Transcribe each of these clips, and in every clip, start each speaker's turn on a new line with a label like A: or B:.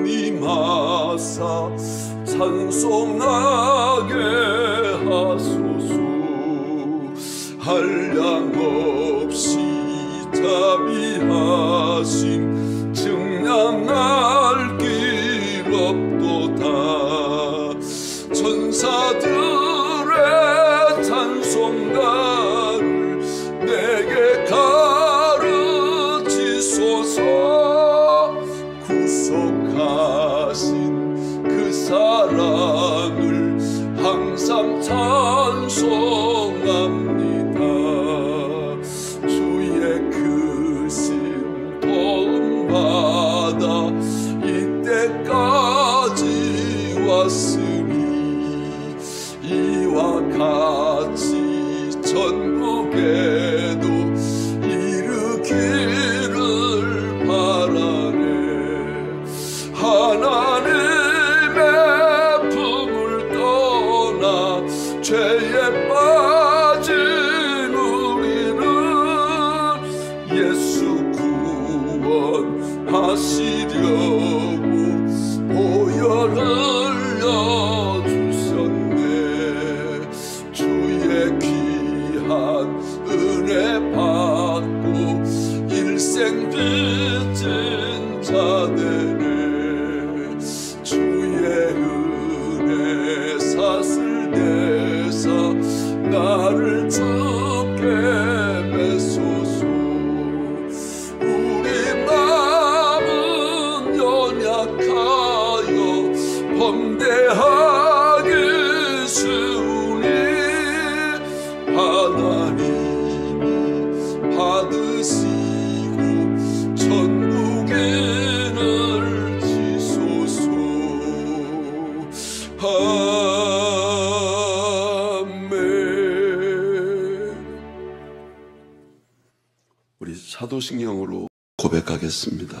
A: 임하사 찬송하게 하소서. 한량없이 자비하심 증량할 길 없도다. 천사들의 찬송가를 내게 가르치소서. 구속하신 그 사랑을 항상 찬송합니다. 주의 크신 도움 받아 이때까지 왔으니 이와 같이 전국에도 이르기를 바라네. 하나님의 품을 떠나 죄에 빠진 우리는 예수 구원하시려고 보혈 흘려주셨네. 주의 귀한 은혜 받고 일생 빚진 자들의 주의 은혜 사슬대사 나를 주께 메소서. 우리 마음은 연약하여 범대하기 쉬우니 하나님이 받으시고 천국인을 지소서. 아멘. 우리 사도신경으로 고백하겠습니다.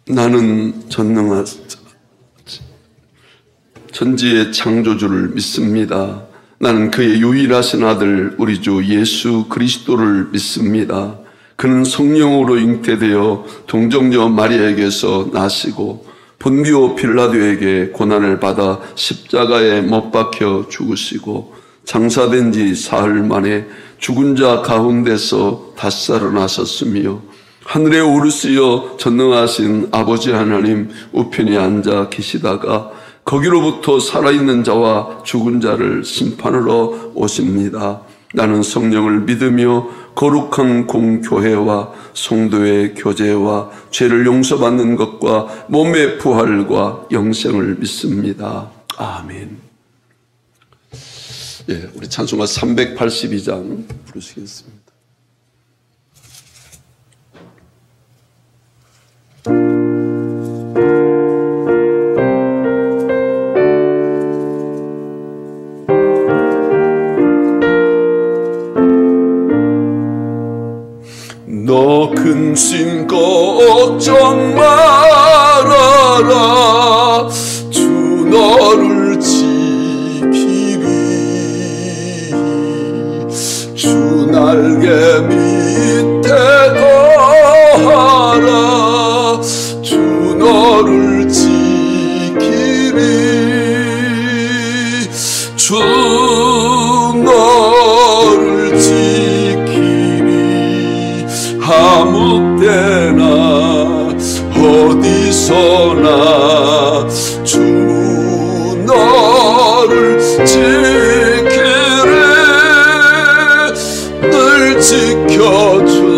A: 나는 전능한 천지의 창조주를 믿습니다. 나는 그의 유일하신 아들 우리 주 예수 그리스도를 믿습니다. 그는 성령으로 잉태되어 동정녀 마리아에게서 나시고 본디오 빌라도에게 고난을 받아 십자가에 못 박혀 죽으시고 장사된 지 사흘 만에 죽은 자 가운데서 다시 살아나셨으며 하늘에 오르시어 전능하신 아버지 하나님 우편에 앉아 계시다가 거기로부터 살아있는 자와 죽은 자를 심판하러 오십니다. 나는 성령을 믿으며 거룩한 공교회와 성도의 교제와 죄를 용서받는 것과 몸의 부활과 영생을 믿습니다. 아멘. 예, 우리 찬송가 382장 부르시겠습니다. 너 근심 걱정 말아라. 주 너를 지키리. 주 날개 밑에 거하라. 주 너를 지키리. 주 너를 지키리. 아무 때나 어디서나 주 너를 지키리. 늘 지켜주시리.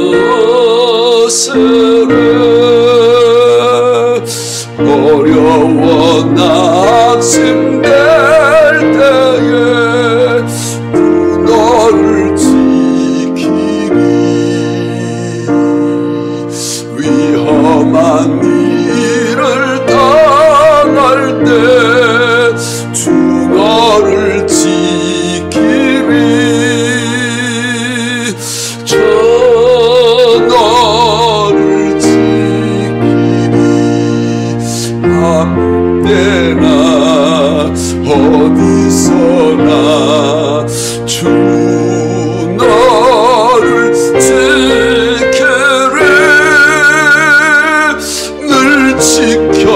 A: 어려워 낙심될 때에 주 너를 지키리. 위험한 일을 당할 때 주 너를 지키리. 저 너를 지키리. 아무 때나 어디서나 주 너를 지키리. 늘 지켜주시리. 지켜주시니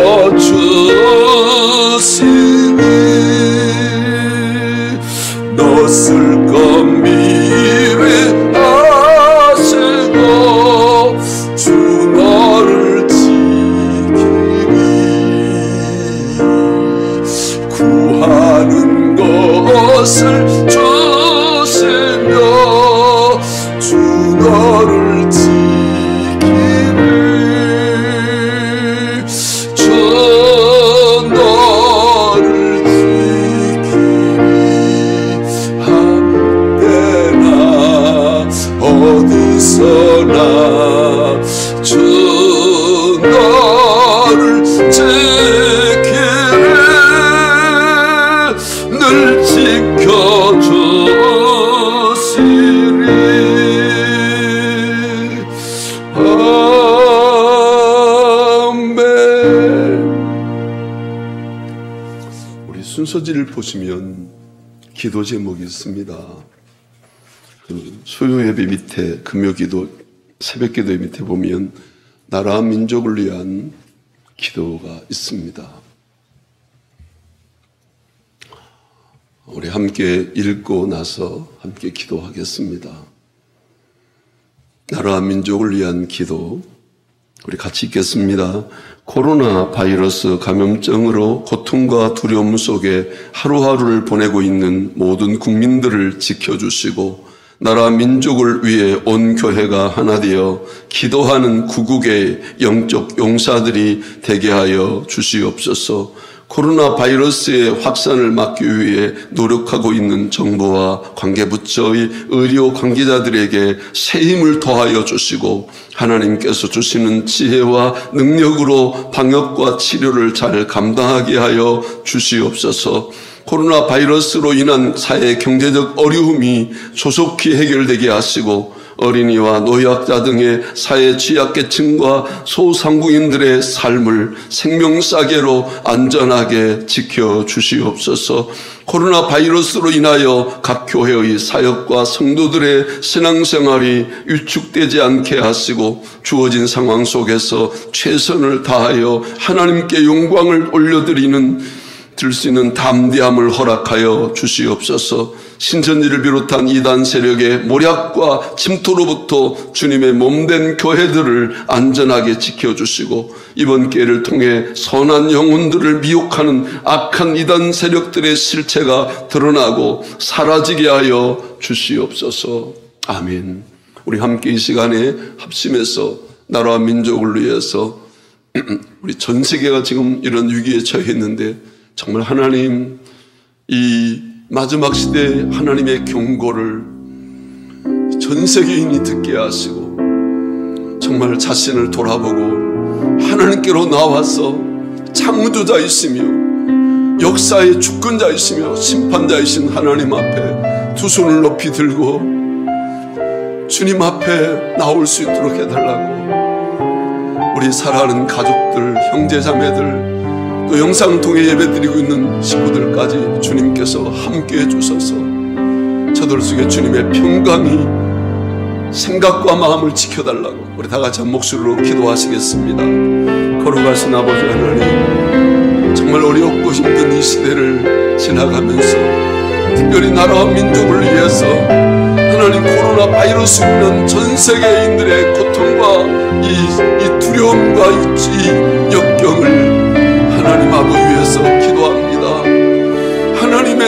A: 너 쓸 것 미리 아시고 주 너를 지키니 구하는 것을 주시며 주 너를 지키니 주 너를 지키니 한때나 어디서나 주 너를 지키니 늘 지켜주시리. 아멘. 우리 순서지를 보시면 기도 제목이 있습니다. 수요 예배 밑에 금요기도 새벽 기도 밑에 보면 나라와 민족을 위한 기도가 있습니다. 우리 함께 읽고 나서 함께 기도하겠습니다. 나라와 민족을 위한 기도, 우리 같이 읽겠습니다. 코로나 바이러스 감염증으로 고통과 두려움 속에 하루하루를 보내고 있는 모든 국민들을 지켜주시고 나라 민족을 위해 온 교회가 하나 되어 기도하는 구국의 영적 용사들이 되게 하여 주시옵소서. 코로나 바이러스의 확산을 막기 위해 노력하고 있는 정부와 관계부처의 의료 관계자들에게 새 힘을 더하여 주시고 하나님께서 주시는 지혜와 능력으로 방역과 치료를 잘 감당하게 하여 주시옵소서. 코로나 바이러스로 인한 사회 경제적 어려움이 조속히 해결되게 하시고 어린이와 노약자 등의 사회 취약계층과 소상공인들의 삶을 생명사계로 안전하게 지켜주시옵소서. 코로나 바이러스로 인하여 각 교회의 사역과 성도들의 신앙생활이 위축되지 않게 하시고 주어진 상황 속에서 최선을 다하여 하나님께 영광을 올려드리는 들 수 있는 담대함을 허락하여 주시옵소서. 신천지를 비롯한 이단 세력의 모략과 침투로부터 주님의 몸된 교회들을 안전하게 지켜주시고 이번 기회를 통해 선한 영혼들을 미혹하는 악한 이단 세력들의 실체가 드러나고 사라지게 하여 주시옵소서. 아멘. 우리 함께 이 시간에 합심해서 나라와 민족을 위해서 우리 전 세계가 지금 이런 위기에 처해 있는데 정말 하나님 이 마지막 시대에 하나님의 경고를 전 세계인이 듣게 하시고 정말 자신을 돌아보고 하나님께로 나와서 창조자이시며 역사의 주권자이시며 심판자이신 하나님 앞에 두 손을 높이 들고 주님 앞에 나올 수 있도록 해달라고 우리 사랑하는 가족들, 형제자매들 또 영상을 통해 예배드리고 있는 식구들까지 주님께서 함께해 주셔서 저들 속에 주님의 평강이 생각과 마음을 지켜달라고 우리 다 같이 한 목소리로 기도하시겠습니다. 걸어가신 아버지 하나님, 정말 어렵고 힘든 이 시대를 지나가면서 특별히 나라와 민족을 위해서 하나님 코로나 바이러스로 인한 전 세계인들의 고통과 이 두려움과 이 역경을 하나님 아버지 위해서 기도합니다. 하나님의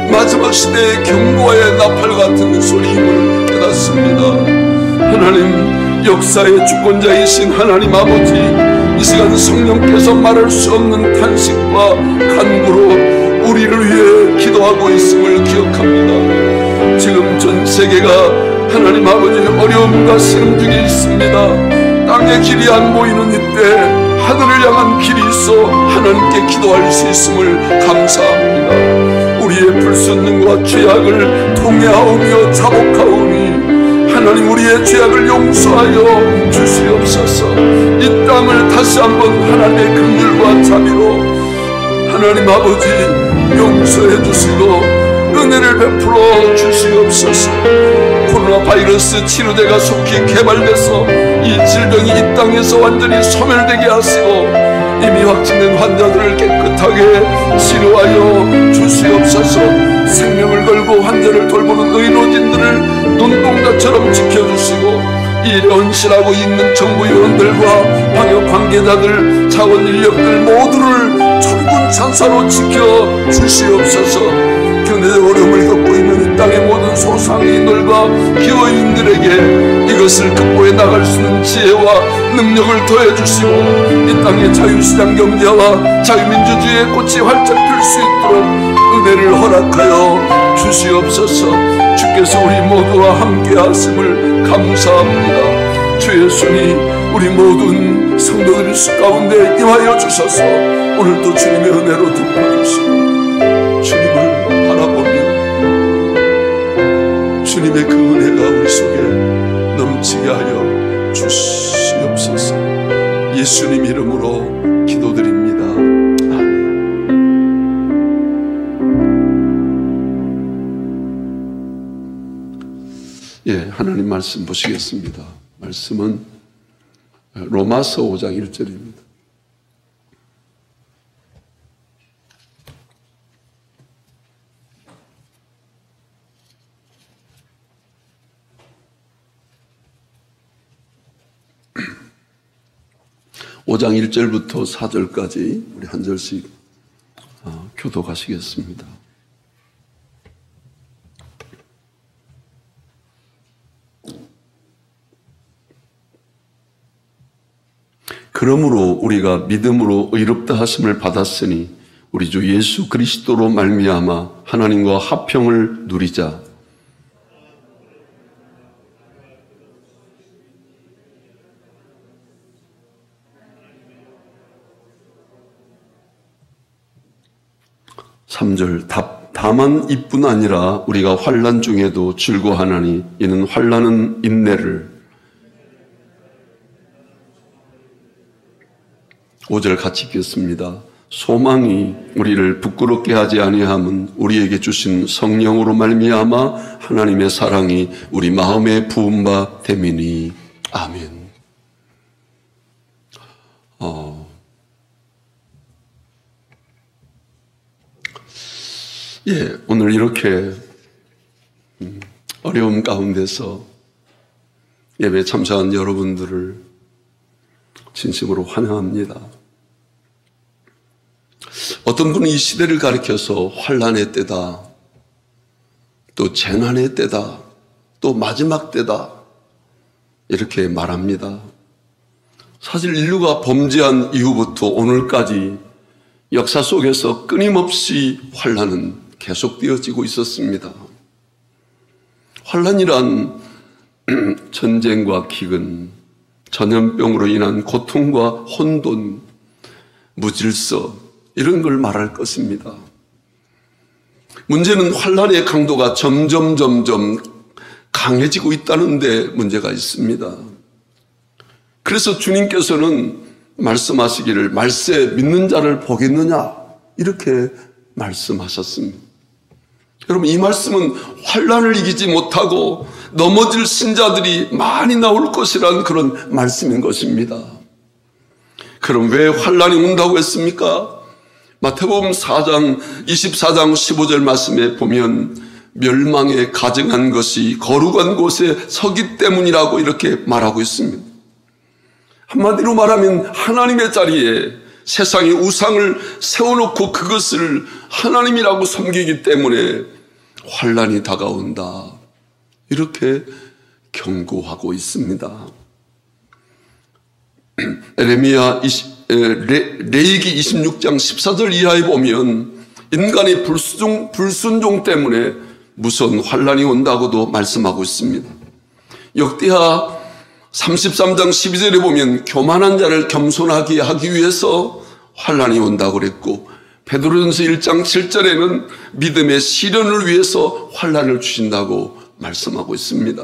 A: 마지막 시대의 경고의 나팔 같은 소리임을 깨닫습니다. 하나님 역사의 주권자이신 하나님 아버지, 이 시간 성령께서 말할 수 없는 탄식과 간구로 우리를 위해 기도하고 있음을 기억합니다. 지금 전 세계가 하나님 아버지 어려움과 시름 중에 있습니다. 땅의 길이 안 보이는 이때 하늘을 향한 길이 있어 하나님께 기도할 수 있음을 감사합니다. 우리의 불순능과 죄악을 통회하오며 자복하오니 하나님 우리의 죄악을 용서하여 주시옵소서. 이 땅을 다시 한번 하나님의 긍휼과 자비로 하나님 아버지 용서해 주시고 은혜를 베풀어 주시옵소서. 코로나 바이러스 치료제가 속히 개발돼서 이 질병이 이 땅에서 완전히 소멸되게 하시고 이미 확진된 환자들을 깨끗하게 치료하여 주시옵소서. 생명을 걸고 환자를 돌보는 의료진들을 눈동자처럼 지켜주시고, 이 일에 헌신하고 있는 정부 요원들과 방역 관계자들, 자원 인력들 모두를 천군 천사로 지켜 주시옵소서. 경제적 어려움을 겪고 있는 이 땅의 모든 소상인들과 기업인들에게 이것을 극복해 나갈 수 있는 지혜와 능력을 더해 주시고, 이 땅의 자유시장 경제와 자유민주주의의 꽃이 활짝 필 수 있도록 은혜를 허락하여 주시옵소서. 주께서 우리 모두와 함께 하심을 감사합니다. 주 예수님, 우리 모든 성도들 가운데 임하여 주셔서 오늘도 주님의 은혜로 덮어주시고, 주님을 바라보며 주님의 그 은혜가 우리 속에 넘치게 하여 주시옵소서. 예수님 이름으로 기도드립니다. 예, 하나님 말씀 보시겠습니다. 말씀은 로마서 5장 1절입니다. (5장 1절부터 4절까지) 우리 한 절씩 교독하시겠습니다. 그러므로 우리가 믿음으로 의롭다 하심을 받았으니 우리 주 예수 그리스도로 말미암아 하나님과 화평을 누리자. (3절) 다만 이뿐 아니라 우리가 환난 중에도 즐거워하나니 이는 환난은 인내를. 5절 같이 읽겠습니다. 소망이 우리를 부끄럽게 하지 아니함은 우리에게 주신 성령으로 말미암아 하나님의 사랑이 우리 마음에 부은 바 됨이니. 아멘. 예, 오늘 이렇게 어려움 가운데서 예배 참석한 여러분들을 진심으로 환영합니다. 어떤 분은 이 시대를 가리켜서 환난의 때다, 또 재난의 때다, 또 마지막 때다 이렇게 말합니다. 사실 인류가 범죄한 이후부터 오늘까지 역사 속에서 끊임없이 환난은 계속되어지고 있었습니다. 환난이란 전쟁과 기근, 전염병으로 인한 고통과 혼돈, 무질서 이런 걸 말할 것입니다. 문제는 환난의 강도가 점점 강해지고 있다는 데 문제가 있습니다. 그래서 주님께서는 말씀하시기를 말세 믿는 자를 보겠느냐 이렇게 말씀하셨습니다. 여러분, 이 말씀은 환난을 이기지 못하고 넘어질 신자들이 많이 나올 것이라는 그런 말씀인 것입니다. 그럼 왜 환난이 온다고 했습니까? 마태복음 4장 24장 15절 말씀에 보면 멸망에 가증한 것이 거룩한 곳에 서기 때문이라고 이렇게 말하고 있습니다. 한마디로 말하면 하나님의 자리에 세상의 우상을 세워놓고 그것을 하나님이라고 섬기기 때문에 환난이 다가온다 이렇게 경고하고 있습니다. 레위기 26장 14절 이하에 보면 인간의 불순종 때문에 무서운 환난이 온다고도 말씀하고 있습니다. 역대하 33장 12절에 보면 교만한 자를 겸손하게 하기 위해서 환난이 온다고 그랬고, 베드로전서 1장 7절에는 믿음의 시련을 위해서 환난을 주신다고 말씀하고 있습니다.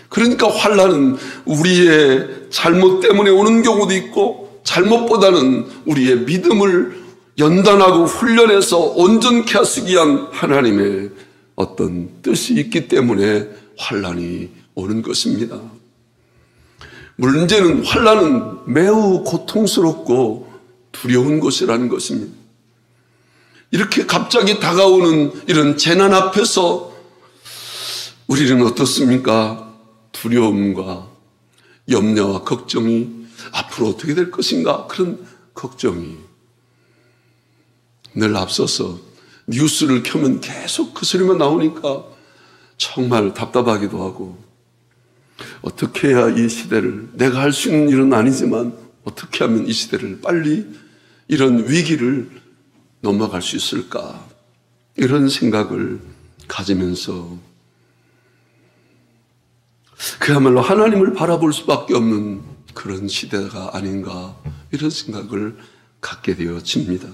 A: 그러니까 환난은 우리의 잘못 때문에 오는 경우도 있고, 잘못보다는 우리의 믿음을 연단하고 훈련해서 온전케 하시기 위한 하나님의 어떤 뜻이 있기 때문에 환난이 오는 것입니다. 문제는 환난은 매우 고통스럽고 두려운 것이라는 것입니다. 이렇게 갑자기 다가오는 이런 재난 앞에서 우리는 어떻습니까? 두려움과 염려와 걱정이 앞으로 어떻게 될 것인가? 그런 걱정이 늘 앞서서 뉴스를 켜면 계속 그 소리만 나오니까 정말 답답하기도 하고, 어떻게 해야 이 시대를, 내가 할 수 있는 일은 아니지만 어떻게 하면 이 시대를 빨리 이런 위기를 넘어갈 수 있을까, 이런 생각을 가지면서 그야말로 하나님을 바라볼 수밖에 없는 그런 시대가 아닌가, 이런 생각을 갖게 되어집니다.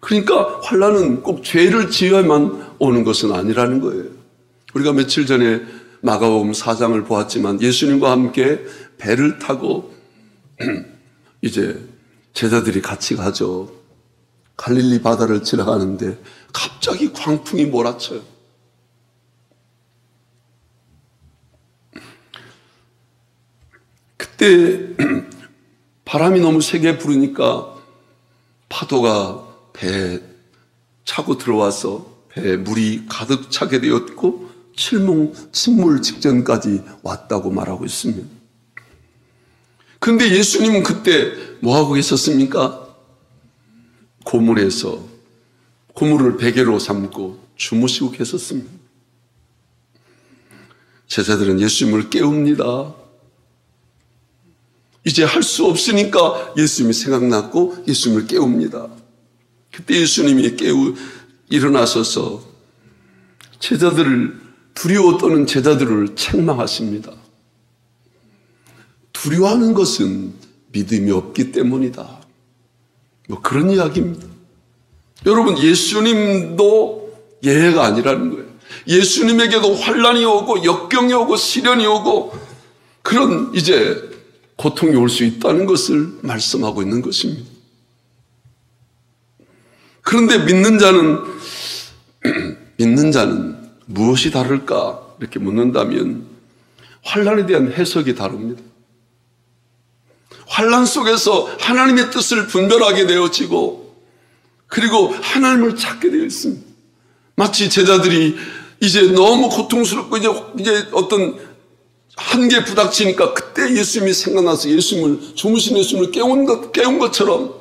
A: 그러니까 환난은 꼭 죄를 지어야만 오는 것은 아니라는 거예요. 우리가 며칠 전에 마가복음 4장을 보았지만 예수님과 함께 배를 타고 이제 제자들이 같이 가죠. 갈릴리 바다를 지나가는데 갑자기 광풍이 몰아쳐요. 그때 바람이 너무 세게 부르니까 파도가 배에 차고 들어와서 배에 물이 가득 차게 되었고 침몰 직전까지 왔다고 말하고 있습니다. 그런데 예수님은 그때 뭐하고 계셨습니까? 고물에서 고물을 베개로 삼고 주무시고 계셨습니다. 제자들은 예수님을 깨웁니다. 이제 할 수 없으니까 예수님이 생각났고 예수님을 깨웁니다. 그때 예수님이 일어나셔서 제자들을, 두려워 떠는 제자들을 책망하십니다. 두려워하는 것은 믿음이 없기 때문이다. 뭐 그런 이야기입니다. 여러분, 예수님도 예외가 아니라는 거예요. 예수님에게도 환난이 오고 역경이 오고 시련이 오고 그런 이제 고통이 올 수 있다는 것을 말씀하고 있는 것입니다. 그런데 믿는 자는 무엇이 다를까? 이렇게 묻는다면 환난에 대한 해석이 다릅니다. 환난 속에서 하나님의 뜻을 분별하게 되어지고 그리고 하나님을 찾게 되어 있습니다. 마치 제자들이 이제 너무 고통스럽고 이제 어떤 한계에 부닥치니까 그때 예수님이 생각나서 주무신 예수님을 깨운 것처럼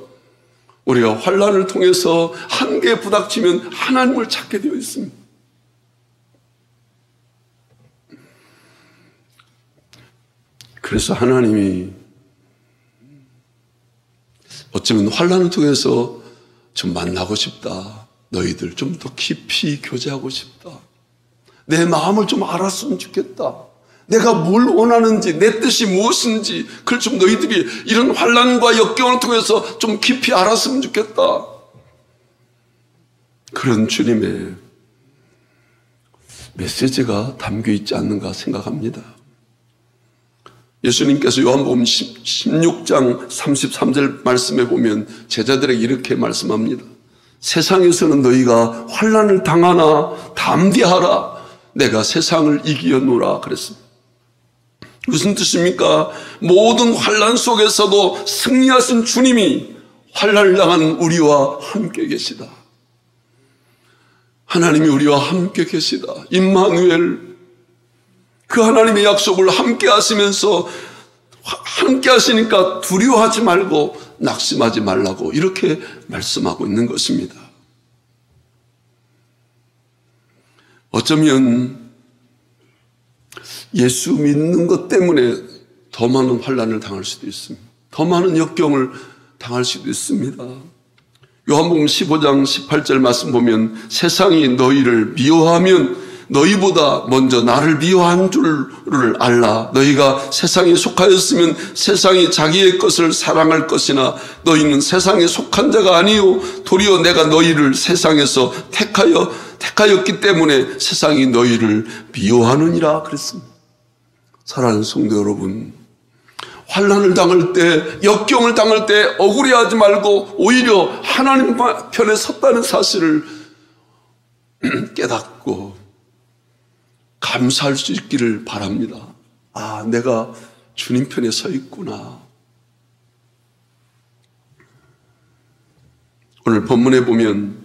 A: 우리가 환난을 통해서 한계에 부닥치면 하나님을 찾게 되어 있습니다. 그래서 하나님이 어쩌면 환난을 통해서 좀 만나고 싶다. 너희들 좀 더 깊이 교제하고 싶다. 내 마음을 좀 알았으면 좋겠다. 내가 뭘 원하는지, 내 뜻이 무엇인지 그걸 좀 너희들이 이런 환난과 역경을 통해서 좀 깊이 알았으면 좋겠다. 그런 주님의 메시지가 담겨 있지 않는가 생각합니다. 예수님께서 요한복음 16장 33절 말씀에 보면 제자들에게 이렇게 말씀합니다. 세상에서는 너희가 환난을 당하나 담대하라. 내가 세상을 이기었노라 그랬습니다. 무슨 뜻입니까? 모든 환난 속에서도 승리하신 주님이 환난을 당한 우리와 함께 계시다. 하나님이 우리와 함께 계시다. 임마누엘, 그 하나님의 약속을 함께 하시면서 함께 하시니까 두려워하지 말고 낙심하지 말라고 이렇게 말씀하고 있는 것입니다. 어쩌면 예수 믿는 것 때문에 더 많은 환난을 당할 수도 있습니다. 더 많은 역경을 당할 수도 있습니다. 요한복음 15장 18절 말씀 보면 세상이 너희를 미워하면 너희보다 먼저 나를 미워한 줄을 알라. 너희가 세상에 속하였으면 세상이 자기의 것을 사랑할 것이나 너희는 세상에 속한 자가 아니요 도리어 내가 너희를 세상에서 택하였기 때문에 세상이 너희를 미워하느니라 그랬습니다. 사랑하는 성도 여러분, 환난을 당할 때, 역경을 당할 때 억울해하지 말고 오히려 하나님 편에 섰다는 사실을 깨닫고 감사할 수 있기를 바랍니다. 아, 내가 주님 편에 서 있구나. 오늘 본문에 보면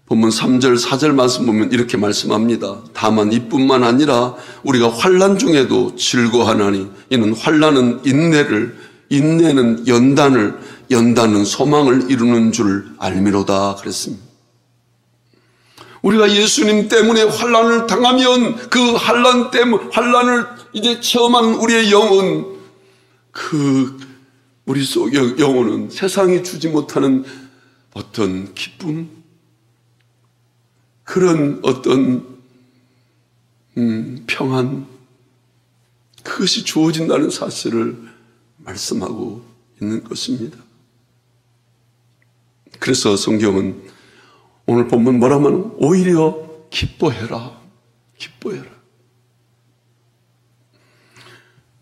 A: 본문 3절 4절 말씀 보면 이렇게 말씀합니다. 다만 이뿐만 아니라 우리가 환난 중에도 즐거워하나니 이는 환난은 인내를, 인내는 연단을, 연단은 소망을 이루는 줄 알미로다 그랬습니다. 우리가 예수님 때문에 환난을 당하면 그 환난 때문에 환난을 이제 체험한 우리의 영혼, 그 우리 속 영혼은 세상이 주지 못하는 어떤 기쁨, 그런 어떤 평안, 그것이 주어진다는 사실을 말씀하고 있는 것입니다. 그래서 성경은 오늘 본문 뭐라고 하면 오히려 기뻐해라, 기뻐해라.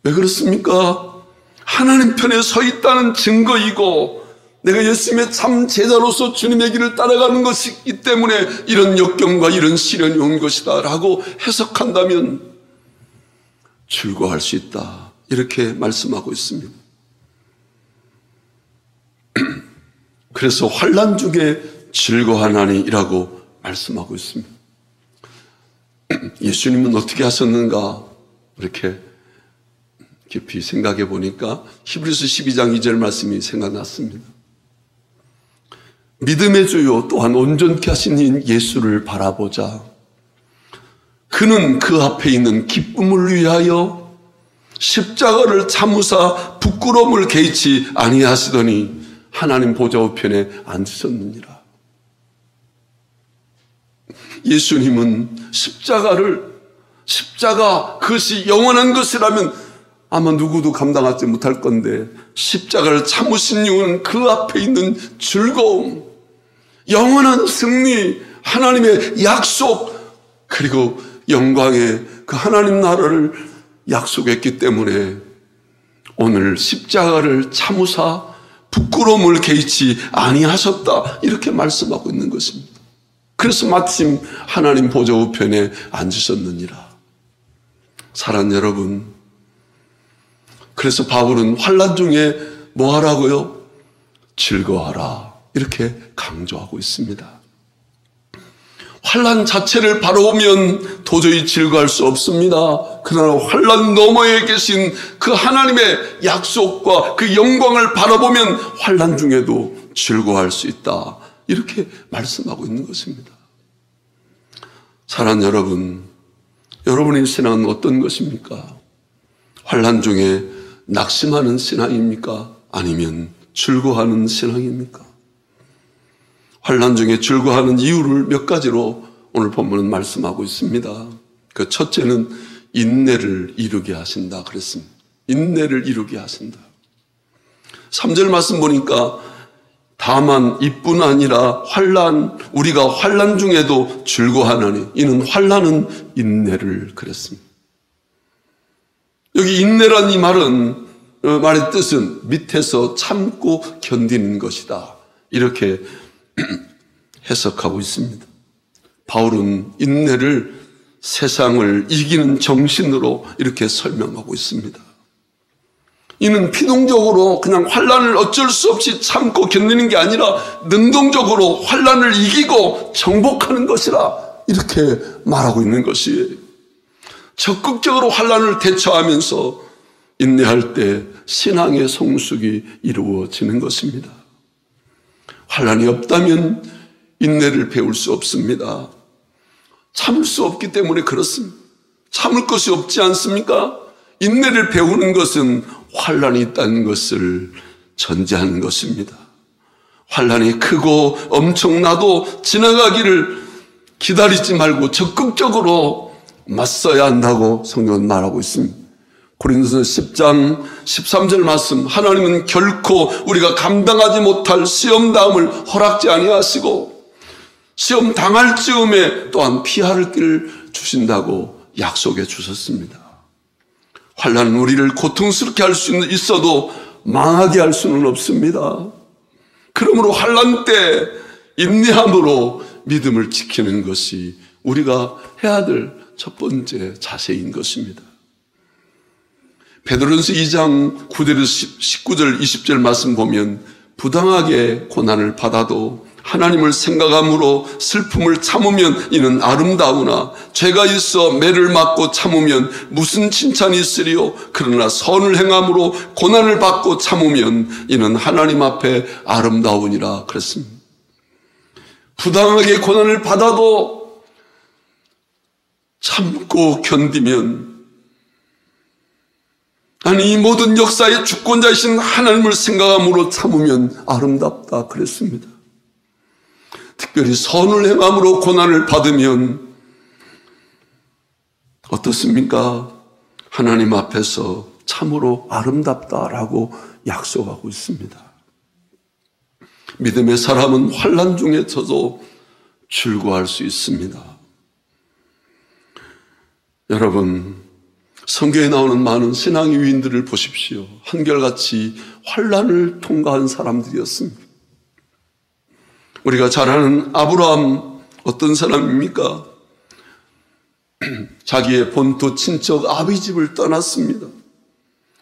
A: 왜 그렇습니까? 하나님 편에 서 있다는 증거이고 내가 예수님의 참 제자로서 주님의 길을 따라가는 것이기 때문에 이런 역경과 이런 시련이 온 것이다 라고 해석한다면 즐거워할 수 있다, 이렇게 말씀하고 있습니다. 그래서 환난 중에 즐거워하나니라고 말씀하고 있습니다. 예수님은 어떻게 하셨는가 이렇게 깊이 생각해 보니까 히브리서 12장 2절 말씀이 생각났습니다. 믿음의 주요 또한 온전케 하신 이인 예수를 바라보자. 그는 그 앞에 있는 기쁨을 위하여 십자가를 참으사 부끄러움을 개의치 아니하시더니 하나님 보좌 우편에 앉으셨느니라. 예수님은 십자가 그것이 영원한 것이라면 아마 누구도 감당하지 못할 건데 십자가를 참으신 이유는 그 앞에 있는 즐거움, 영원한 승리, 하나님의 약속, 그리고 영광의 그 하나님 나라를 약속했기 때문에 오늘 십자가를 참으사 부끄러움을 개의치 아니하셨다, 이렇게 말씀하고 있는 것입니다. 그래서 마침 하나님 보좌 우편에 앉으셨느니라. 사랑하는 여러분, 그래서 바울은 환난 중에 뭐 하라고요? 즐거워하라, 이렇게 강조하고 있습니다. 환난 자체를 바라보면 도저히 즐거워할 수 없습니다. 그러나 환난 너머에 계신 그 하나님의 약속과 그 영광을 바라보면 환난 중에도 즐거워할 수 있다, 이렇게 말씀하고 있는 것입니다. 사랑하는 여러분, 여러분의 신앙은 어떤 것입니까? 환난 중에 낙심하는 신앙입니까? 아니면 즐거워하는 신앙입니까? 환난 중에 즐거워하는 이유를 몇 가지로 오늘 본문은 말씀하고 있습니다. 그 첫째는 인내를 이루게 하신다 그랬습니다. 인내를 이루게 하신다. 3절 말씀 보니까 다만 이뿐 아니라 우리가 환난 중에도 즐거워하나니 이는 환난은 인내를 그랬습니다. 여기 인내란 이 말의 뜻은 밑에서 참고 견디는 것이다, 이렇게 해석하고 있습니다. 바울은 인내를 세상을 이기는 정신으로 이렇게 설명하고 있습니다. 이는 피동적으로 그냥 환난을 어쩔 수 없이 참고 견디는 게 아니라 능동적으로 환난을 이기고 정복하는 것이라, 이렇게 말하고 있는 것이에요. 적극적으로 환난을 대처하면서 인내할 때 신앙의 성숙이 이루어지는 것입니다. 환난이 없다면 인내를 배울 수 없습니다. 참을 수 없기 때문에 그렇습니다. 참을 것이 없지 않습니까? 인내를 배우는 것은 환난이 있다는 것을 전제하는 것입니다. 환난이 크고 엄청나도 지나가기를 기다리지 말고 적극적으로 맞서야 한다고 성경은 말하고 있습니다. 고린도서 10장 13절 말씀, 하나님은 결코 우리가 감당하지 못할 시험 다음을 허락지 아니하시고 시험 당할 즈음에 또한 피할 길을 주신다고 약속해 주셨습니다. 환난은 우리를 고통스럽게 할 수는 있어도 망하게 할 수는 없습니다. 그러므로 환난 때 인내함으로 믿음을 지키는 것이 우리가 해야 될 첫 번째 자세인 것입니다. 베드로전서 2장 9절에서 19절 20절 말씀 보면 부당하게 고난을 받아도 하나님을 생각함으로 슬픔을 참으면 이는 아름다우나 죄가 있어 매를 맞고 참으면 무슨 칭찬이 있으리요. 그러나 선을 행함으로 고난을 받고 참으면 이는 하나님 앞에 아름다우니라 그랬습니다. 부당하게 고난을 받아도 참고 견디면, 아니 이 모든 역사의 주권자이신 하나님을 생각함으로 참으면 아름답다 그랬습니다. 특별히 선을 행함으로 고난을 받으면 어떻습니까? 하나님 앞에서 참으로 아름답다라고 약속하고 있습니다. 믿음의 사람은 환난 중에서도 즐거워할 수 있습니다. 여러분, 성경에 나오는 많은 신앙의 위인들을 보십시오. 한결같이 환난을 통과한 사람들이었습니다. 우리가 잘 아는 아브라함, 어떤 사람입니까? 자기의 본토 친척 아비집을 떠났습니다.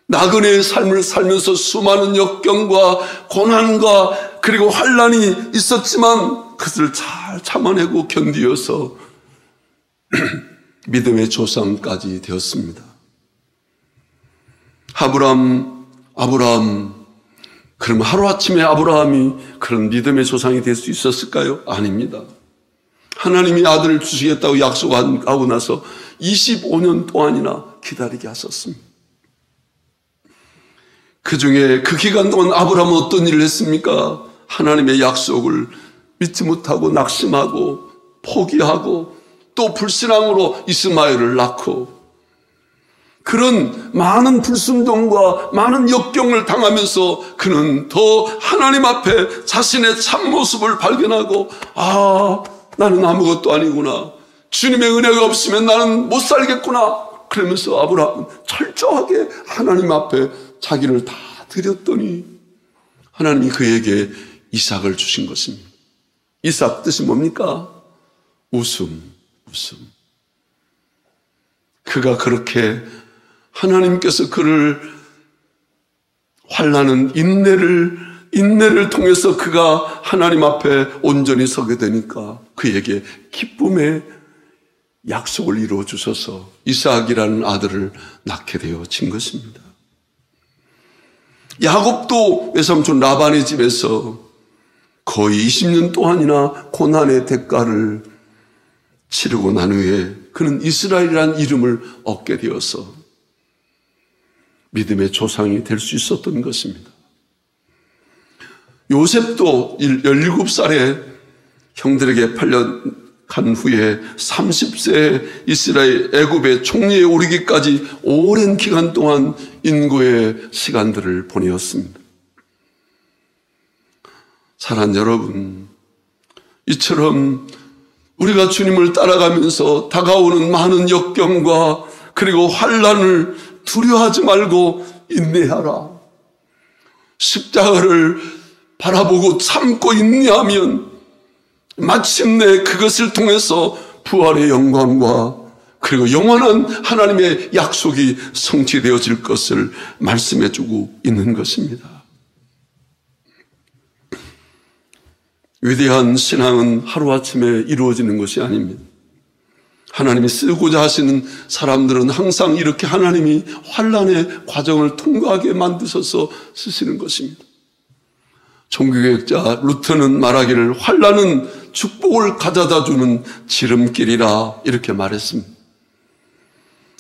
A: 나그네의 삶을 살면서 수많은 역경과 고난과 그리고 환난이 있었지만 그것을 잘 참아내고 견디어서 믿음의 조상까지 되었습니다. 아브라함, 그럼 하루아침에 아브라함이 그런 믿음의 조상이 될 수 있었을까요? 아닙니다. 하나님이 아들을 주시겠다고 약속하고 나서 25년 동안이나 기다리게 하셨습니다. 그 중에 그 기간 동안 아브라함은 어떤 일을 했습니까? 하나님의 약속을 믿지 못하고 낙심하고 포기하고 또 불신앙으로 이스마엘을 낳고, 그런 많은 불순종과 많은 역경을 당하면서 그는 더 하나님 앞에 자신의 참모습을 발견하고, 나는 아무것도 아니구나, 주님의 은혜가 없으면 나는 못 살겠구나, 그러면서 아브라함은 철저하게 하나님 앞에 자기를 다 드렸더니 하나님이 그에게 이삭을 주신 것입니다. 이삭 뜻이 뭡니까? 웃음. 그가 그렇게 하나님께서 그를 환난은 인내를 통해서 그가 하나님 앞에 온전히 서게 되니까 그에게 기쁨의 약속을 이루어 주셔서 이삭이라는 아들을 낳게 되어진 것입니다. 야곱도 외삼촌 라반의 집에서 거의 20년 동안이나 고난의 대가를 치르고 난 후에 그는 이스라엘이라는 이름을 얻게 되어서 믿음의 조상이 될 수 있었던 것입니다. 요셉도 17살에 형들에게 팔려간 후에 30세에 이스라엘 애굽의 총리에 오르기까지 오랜 기간 동안 인고의 시간들을 보내었습니다. 사랑하는 여러분, 이처럼 우리가 주님을 따라가면서 다가오는 많은 역경과 그리고 환난을 두려워하지 말고 인내하라. 십자가를 바라보고 참고 인내하면 마침내 그것을 통해서 부활의 영광과 그리고 영원한 하나님의 약속이 성취되어질 것을 말씀해주고 있는 것입니다. 위대한 신앙은 하루아침에 이루어지는 것이 아닙니다. 하나님이 쓰고자 하시는 사람들은 항상 이렇게 하나님이 환난의 과정을 통과하게 만드셔서 쓰시는 것입니다. 종교개혁자 루터는 말하기를 환난은 축복을 가져다 주는 지름길이라 이렇게 말했습니다.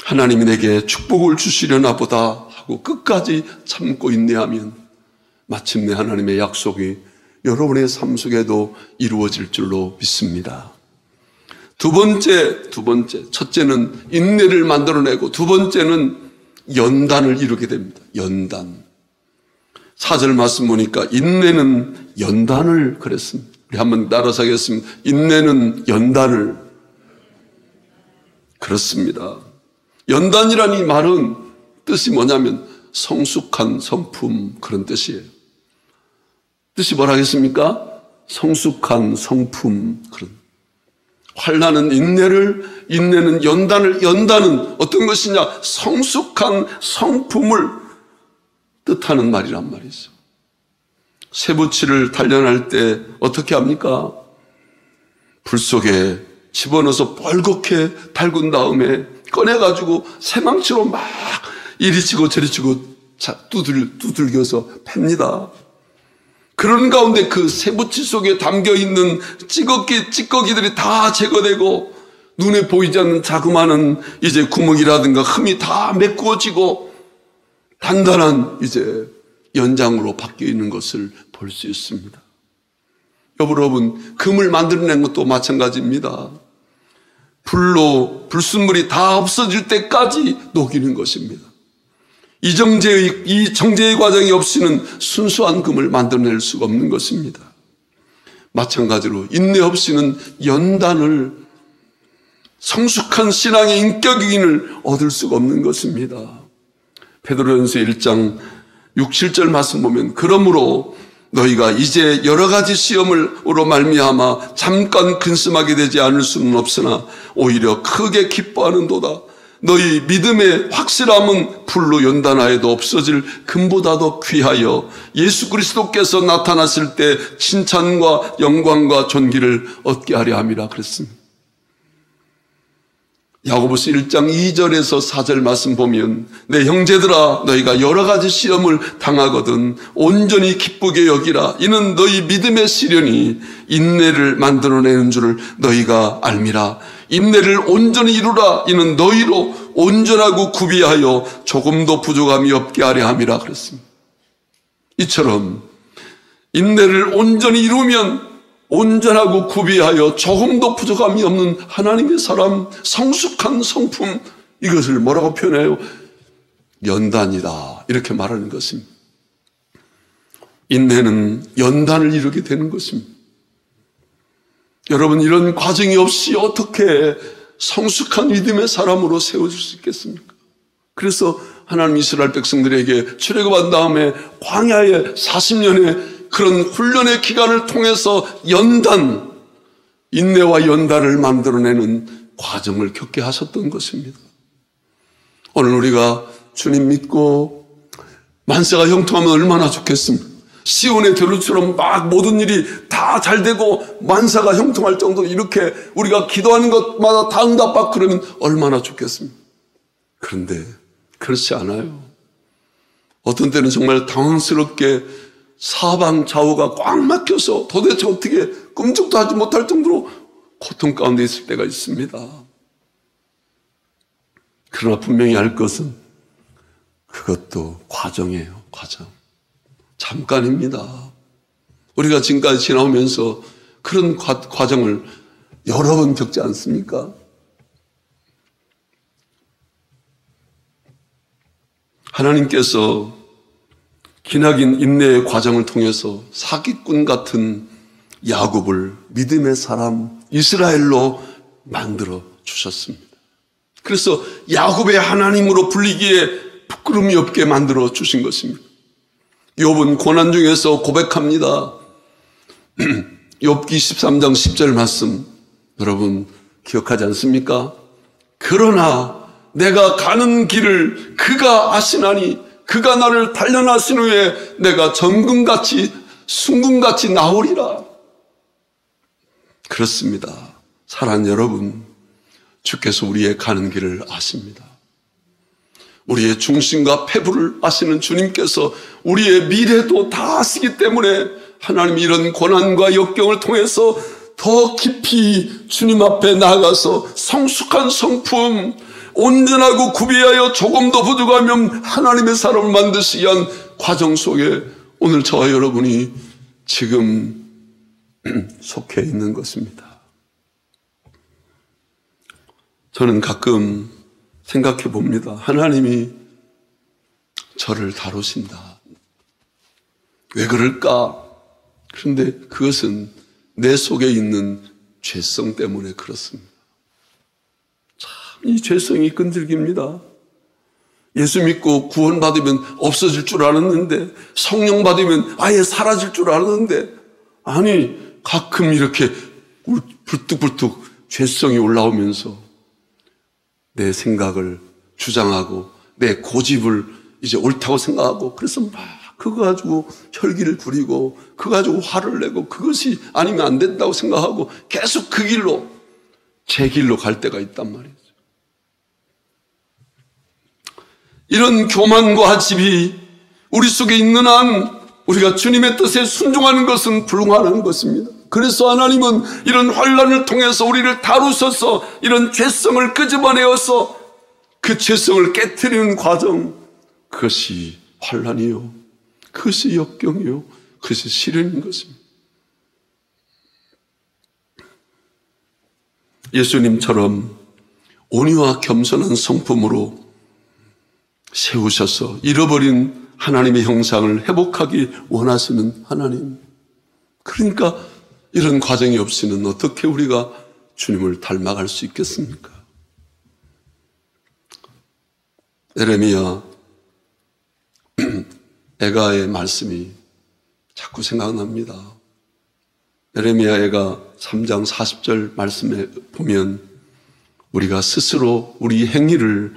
A: 하나님이 내게 축복을 주시려나 보다 하고 끝까지 참고 인내하면 마침내 하나님의 약속이 여러분의 삶 속에도 이루어질 줄로 믿습니다. 두 번째, 첫째는 인내를 만들어내고 두 번째는 연단을 이루게 됩니다. 연단. 4절 말씀 보니까 인내는 연단을 그랬습니다. 우리 한번 따라서 하겠습니다. 인내는 연단을. 그렇습니다. 연단이라는 이 말은 뜻이 뭐냐면 성숙한 성품, 그런 뜻이에요. 뜻이 뭐라 하겠습니까? 성숙한 성품, 그런. 환난은 인내는 연단은 어떤 것이냐? 성숙한 성품을 뜻하는 말이란 말이죠. 쇠붙이를 단련할 때 어떻게 합니까? 불 속에 집어넣어서 벌겋게 달군 다음에 꺼내가지고 새망치로 막 이리 치고 저리 치고 두들겨서 팹니다. 그런 가운데 그 쇠붙이 속에 담겨있는 찌꺼기들이 다 제거되고 눈에 보이지 않는 자그마한 이제 구멍이라든가 흠이 다 메꾸어지고 단단한 이제 연장으로 바뀌어 있는 것을 볼 수 있습니다. 여러분, 금을 만들어낸 것도 마찬가지입니다. 불로 불순물이 다 없어질 때까지 녹이는 것입니다. 이 정제의 과정이 없이는 순수한 금을 만들어낼 수가 없는 것입니다. 마찬가지로 인내 없이는 연단을, 성숙한 신앙의 인격인을 얻을 수가 없는 것입니다. 베드로전서 1장 6, 7절 말씀 보면 그러므로 너희가 이제 여러 가지 시험으로 말미암아 잠깐 근심하게 되지 않을 수는 없으나 오히려 크게 기뻐하는도다. 너희 믿음의 확실함은 불로 연단하여도 없어질 금보다도 귀하여 예수 그리스도께서 나타났을 때 칭찬과 영광과 존귀를 얻게 하려 함이라 그랬습니다. 야고보서 1장 2절에서 4절 말씀 보면 내 형제들아 너희가 여러 가지 시험을 당하거든 온전히 기쁘게 여기라. 이는 너희 믿음의 시련이 인내를 만들어내는 줄을 너희가 알미라. 인내를 온전히 이루라. 이는 너희로 온전하고 구비하여 조금도 부족함이 없게 하려 함이라 그랬습니다. 이처럼 인내를 온전히 이루면 온전하고 구비하여 조금도 부족함이 없는 하나님의 사람, 성숙한 성품, 이것을 뭐라고 표현해요? 연단이다, 이렇게 말하는 것입니다. 인내는 연단을 이루게 되는 것입니다. 여러분, 이런 과정이 없이 어떻게 성숙한 믿음의 사람으로 세워질 수 있겠습니까? 그래서 하나님 이스라엘 백성들에게 출애굽한 다음에 광야에 40년의 그런 훈련의 기간을 통해서 인내와 연단을 만들어내는 과정을 겪게 하셨던 것입니다. 오늘 우리가 주님 믿고 만세가 형통하면 얼마나 좋겠습니까? 시온의 대로처럼 막 모든 일이 다 잘 되고 만사가 형통할 정도로 이렇게 우리가 기도하는 것마다 다 응답받고 그러면 얼마나 좋겠습니까? 그런데 그렇지 않아요. 어떤 때는 정말 당황스럽게 사방 좌우가 꽉 막혀서 도대체 어떻게 끔찍도 하지 못할 정도로 고통 가운데 있을 때가 있습니다. 그러나 분명히 알 것은 그것도 과정이에요. 과정. 잠깐입니다. 우리가 지금까지 지나오면서 그런 과정을 여러 번 겪지 않습니까? 하나님께서 기나긴 인내의 과정을 통해서 사기꾼 같은 야곱을 믿음의 사람 이스라엘로 만들어 주셨습니다. 그래서 야곱의 하나님으로 불리기에 부끄러움이 없게 만들어 주신 것입니다. 욥은 고난 중에서 고백합니다. 욥기 13장 10절 말씀 여러분 기억하지 않습니까? 그러나 내가 가는 길을 그가 아시나니 그가 나를 단련하신 후에 내가 정금같이 순금같이 나오리라. 그렇습니다. 사랑하는 여러분, 주께서 우리의 가는 길을 아십니다. 우리의 중심과 패부를 아시는 주님께서 우리의 미래도 다 아시기 때문에 하나님 이런 고난과 역경을 통해서 더 깊이 주님 앞에 나아가서 성숙한 성품, 온전하고 구비하여 조금도 부족함이 없는 하나님의 사람을 만드시기 위한 과정 속에 오늘 저와 여러분이 지금 속해 있는 것입니다. 저는 가끔 생각해 봅니다. 하나님이 저를 다루신다. 왜 그럴까? 그런데 그것은 내 속에 있는 죄성 때문에 그렇습니다. 이 죄성이 끈질깁니다. 예수 믿고 구원받으면 없어질 줄 알았는데, 성령 받으면 아예 사라질 줄 알았는데, 아니 가끔 이렇게 불뚝불뚝 죄성이 올라오면서 내 생각을 주장하고 내 고집을 이제 옳다고 생각하고 그래서 막 그거 가지고 혈기를 부리고 그거 가지고 화를 내고 그것이 아니면 안 된다고 생각하고 계속 그 길로, 제 길로 갈 때가 있단 말이죠. 이런 교만과 핫집이 우리 속에 있는 한 우리가 주님의 뜻에 순종하는 것은 불가능한 것입니다. 그래서 하나님은 이런 환난을 통해서 우리를 다루셔서 이런 죄성을 끄집어내어서 그 죄성을 깨트리는 과정, 그것이 환난이요, 그것이 역경이요, 그것이 시련인 것입니다. 예수님처럼 온유와 겸손한 성품으로 세우셔서 잃어버린 하나님의 형상을 회복하기 원하시는 하나님. 그러니까 이런 과정이 없이는 어떻게 우리가 주님을 닮아갈 수 있겠습니까? 에레미야 애가의 말씀이 자꾸 생각납니다. 에레미야 애가 3장 40절 말씀에 보면 우리가 스스로 우리 행위들을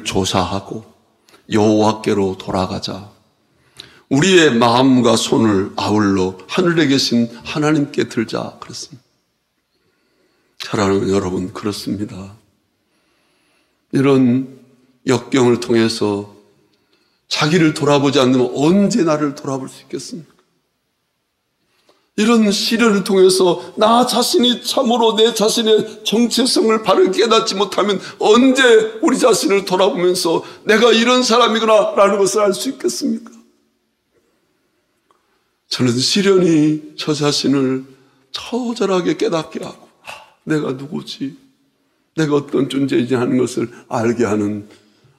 A: 조사하고 여호와께로 돌아가자. 우리의 마음과 손을 아울러 하늘에 계신 하나님께 들자 그랬습니다. 사랑하는 여러분, 그렇습니다. 이런 역경을 통해서 자기를 돌아보지 않으면 언제 나를 돌아볼 수 있겠습니까? 이런 시련을 통해서 나 자신이 참으로 내 자신의 정체성을 바르게 깨닫지 못하면 언제 우리 자신을 돌아보면서 내가 이런 사람이구나 라는 것을 알 수 있겠습니까? 저는 시련이 저 자신을 처절하게 깨닫게 하고 내가 누구지? 내가 어떤 존재이지 하는 것을 알게 하는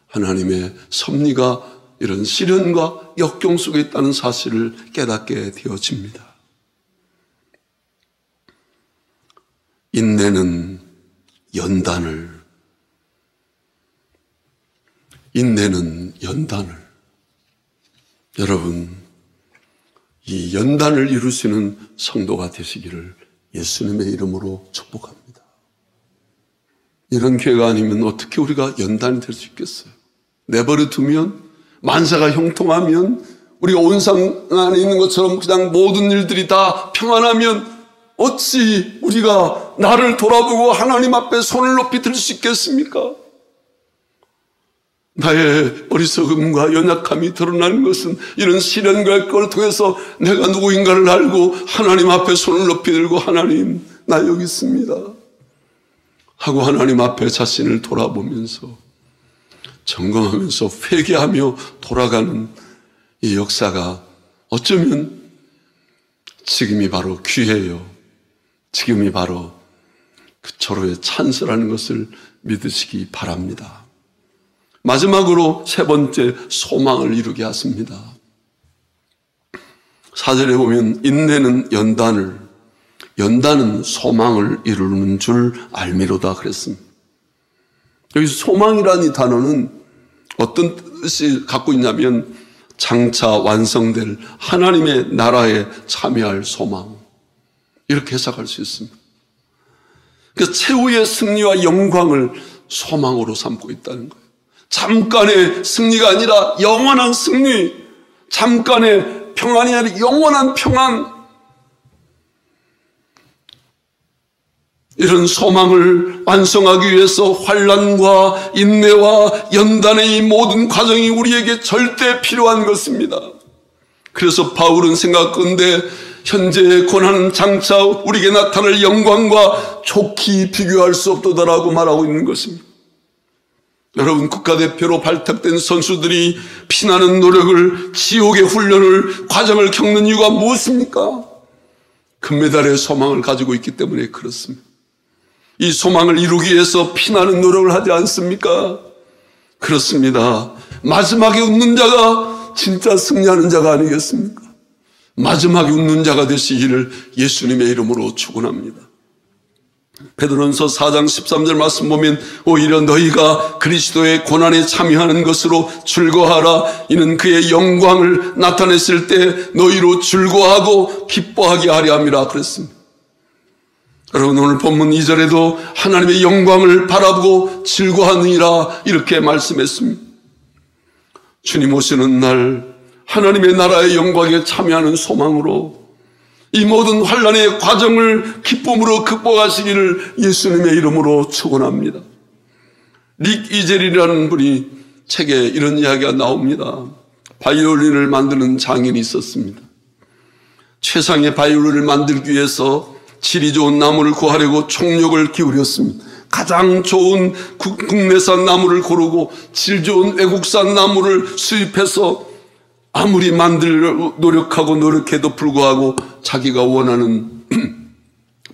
A: 하나님의 섭리가 이런 시련과 역경 속에 있다는 사실을 깨닫게 되어집니다. 인내는 연단을 여러분, 이 연단을 이루시는 성도가 되시기를 예수님의 이름으로 축복합니다. 이런 교회가 아니면 어떻게 우리가 연단이 될 수 있겠어요? 내버려 두면, 만사가 형통하면, 우리가 온상 안에 있는 것처럼 그냥 모든 일들이 다 평안하면 어찌 우리가 나를 돌아보고 하나님 앞에 손을 높이 들 수 있겠습니까? 나의 어리석음과 연약함이 드러나는 것은 이런 시련과 역경을 통해서 내가 누구인가를 알고 하나님 앞에 손을 높이 들고 하나님, 나 여기 있습니다 하고 하나님 앞에 자신을 돌아보면서 점검하면서 회개하며 돌아가는 이 역사가 어쩌면 지금이 바로 기회예요. 지금이 바로 그 절호의 찬스라는 것을 믿으시기 바랍니다. 마지막으로 세 번째, 소망을 이루게 하십니다. 4절에 보면 인내는 연단은 소망을 이루는 줄 알미로다 그랬습니다. 여기서 소망이라는 이 단어는 어떤 뜻을 갖고 있냐면 장차 완성될 하나님의 나라에 참여할 소망, 이렇게 해석할 수 있습니다. 그러니까 최후의 승리와 영광을 소망으로 삼고 있다는 거예요. 잠깐의 승리가 아니라 영원한 승리, 잠깐의 평안이 아니라 영원한 평안. 이런 소망을 완성하기 위해서 환난과 인내와 연단의 이 모든 과정이 우리에게 절대 필요한 것입니다. 그래서 바울은 생각건대 현재의 고난은 장차 우리에게 나타날 영광과 좋게 비교할 수 없도다라고 말하고 있는 것입니다. 여러분, 국가대표로 발탁된 선수들이 피나는 노력을, 지옥의 훈련을, 과정을 겪는 이유가 무엇입니까? 금메달의 소망을 가지고 있기 때문에 그렇습니다. 이 소망을 이루기 위해서 피나는 노력을 하지 않습니까? 그렇습니다. 마지막에 웃는 자가 진짜 승리하는 자가 아니겠습니까? 마지막에 웃는 자가 되시기를 예수님의 이름으로 축원합니다. 베드로전서 4장 13절 말씀 보면 오히려 너희가 그리스도의 고난에 참여하는 것으로 즐거워하라. 이는 그의 영광을 나타냈을 때 너희로 즐거워하고 기뻐하게 하려 함이라 그랬습니다. 여러분, 오늘 본문 2절에도 하나님의 영광을 바라보고 즐거워하느니라 이렇게 말씀했습니다. 주님 오시는 날 하나님의 나라의 영광에 참여하는 소망으로 이 모든 환난의 과정을 기쁨으로 극복하시기를 예수님의 이름으로 축원합니다. 릭 이젤이라는 분이 책에 이런 이야기가 나옵니다. 바이올린을 만드는 장인이 있었습니다. 최상의 바이올린을 만들기 위해서 질이 좋은 나무를 구하려고 총력을 기울였습니다. 가장 좋은 국내산 나무를 고르고 질 좋은 외국산 나무를 수입해서 아무리 만들려고 노력해도 불구하고 자기가 원하는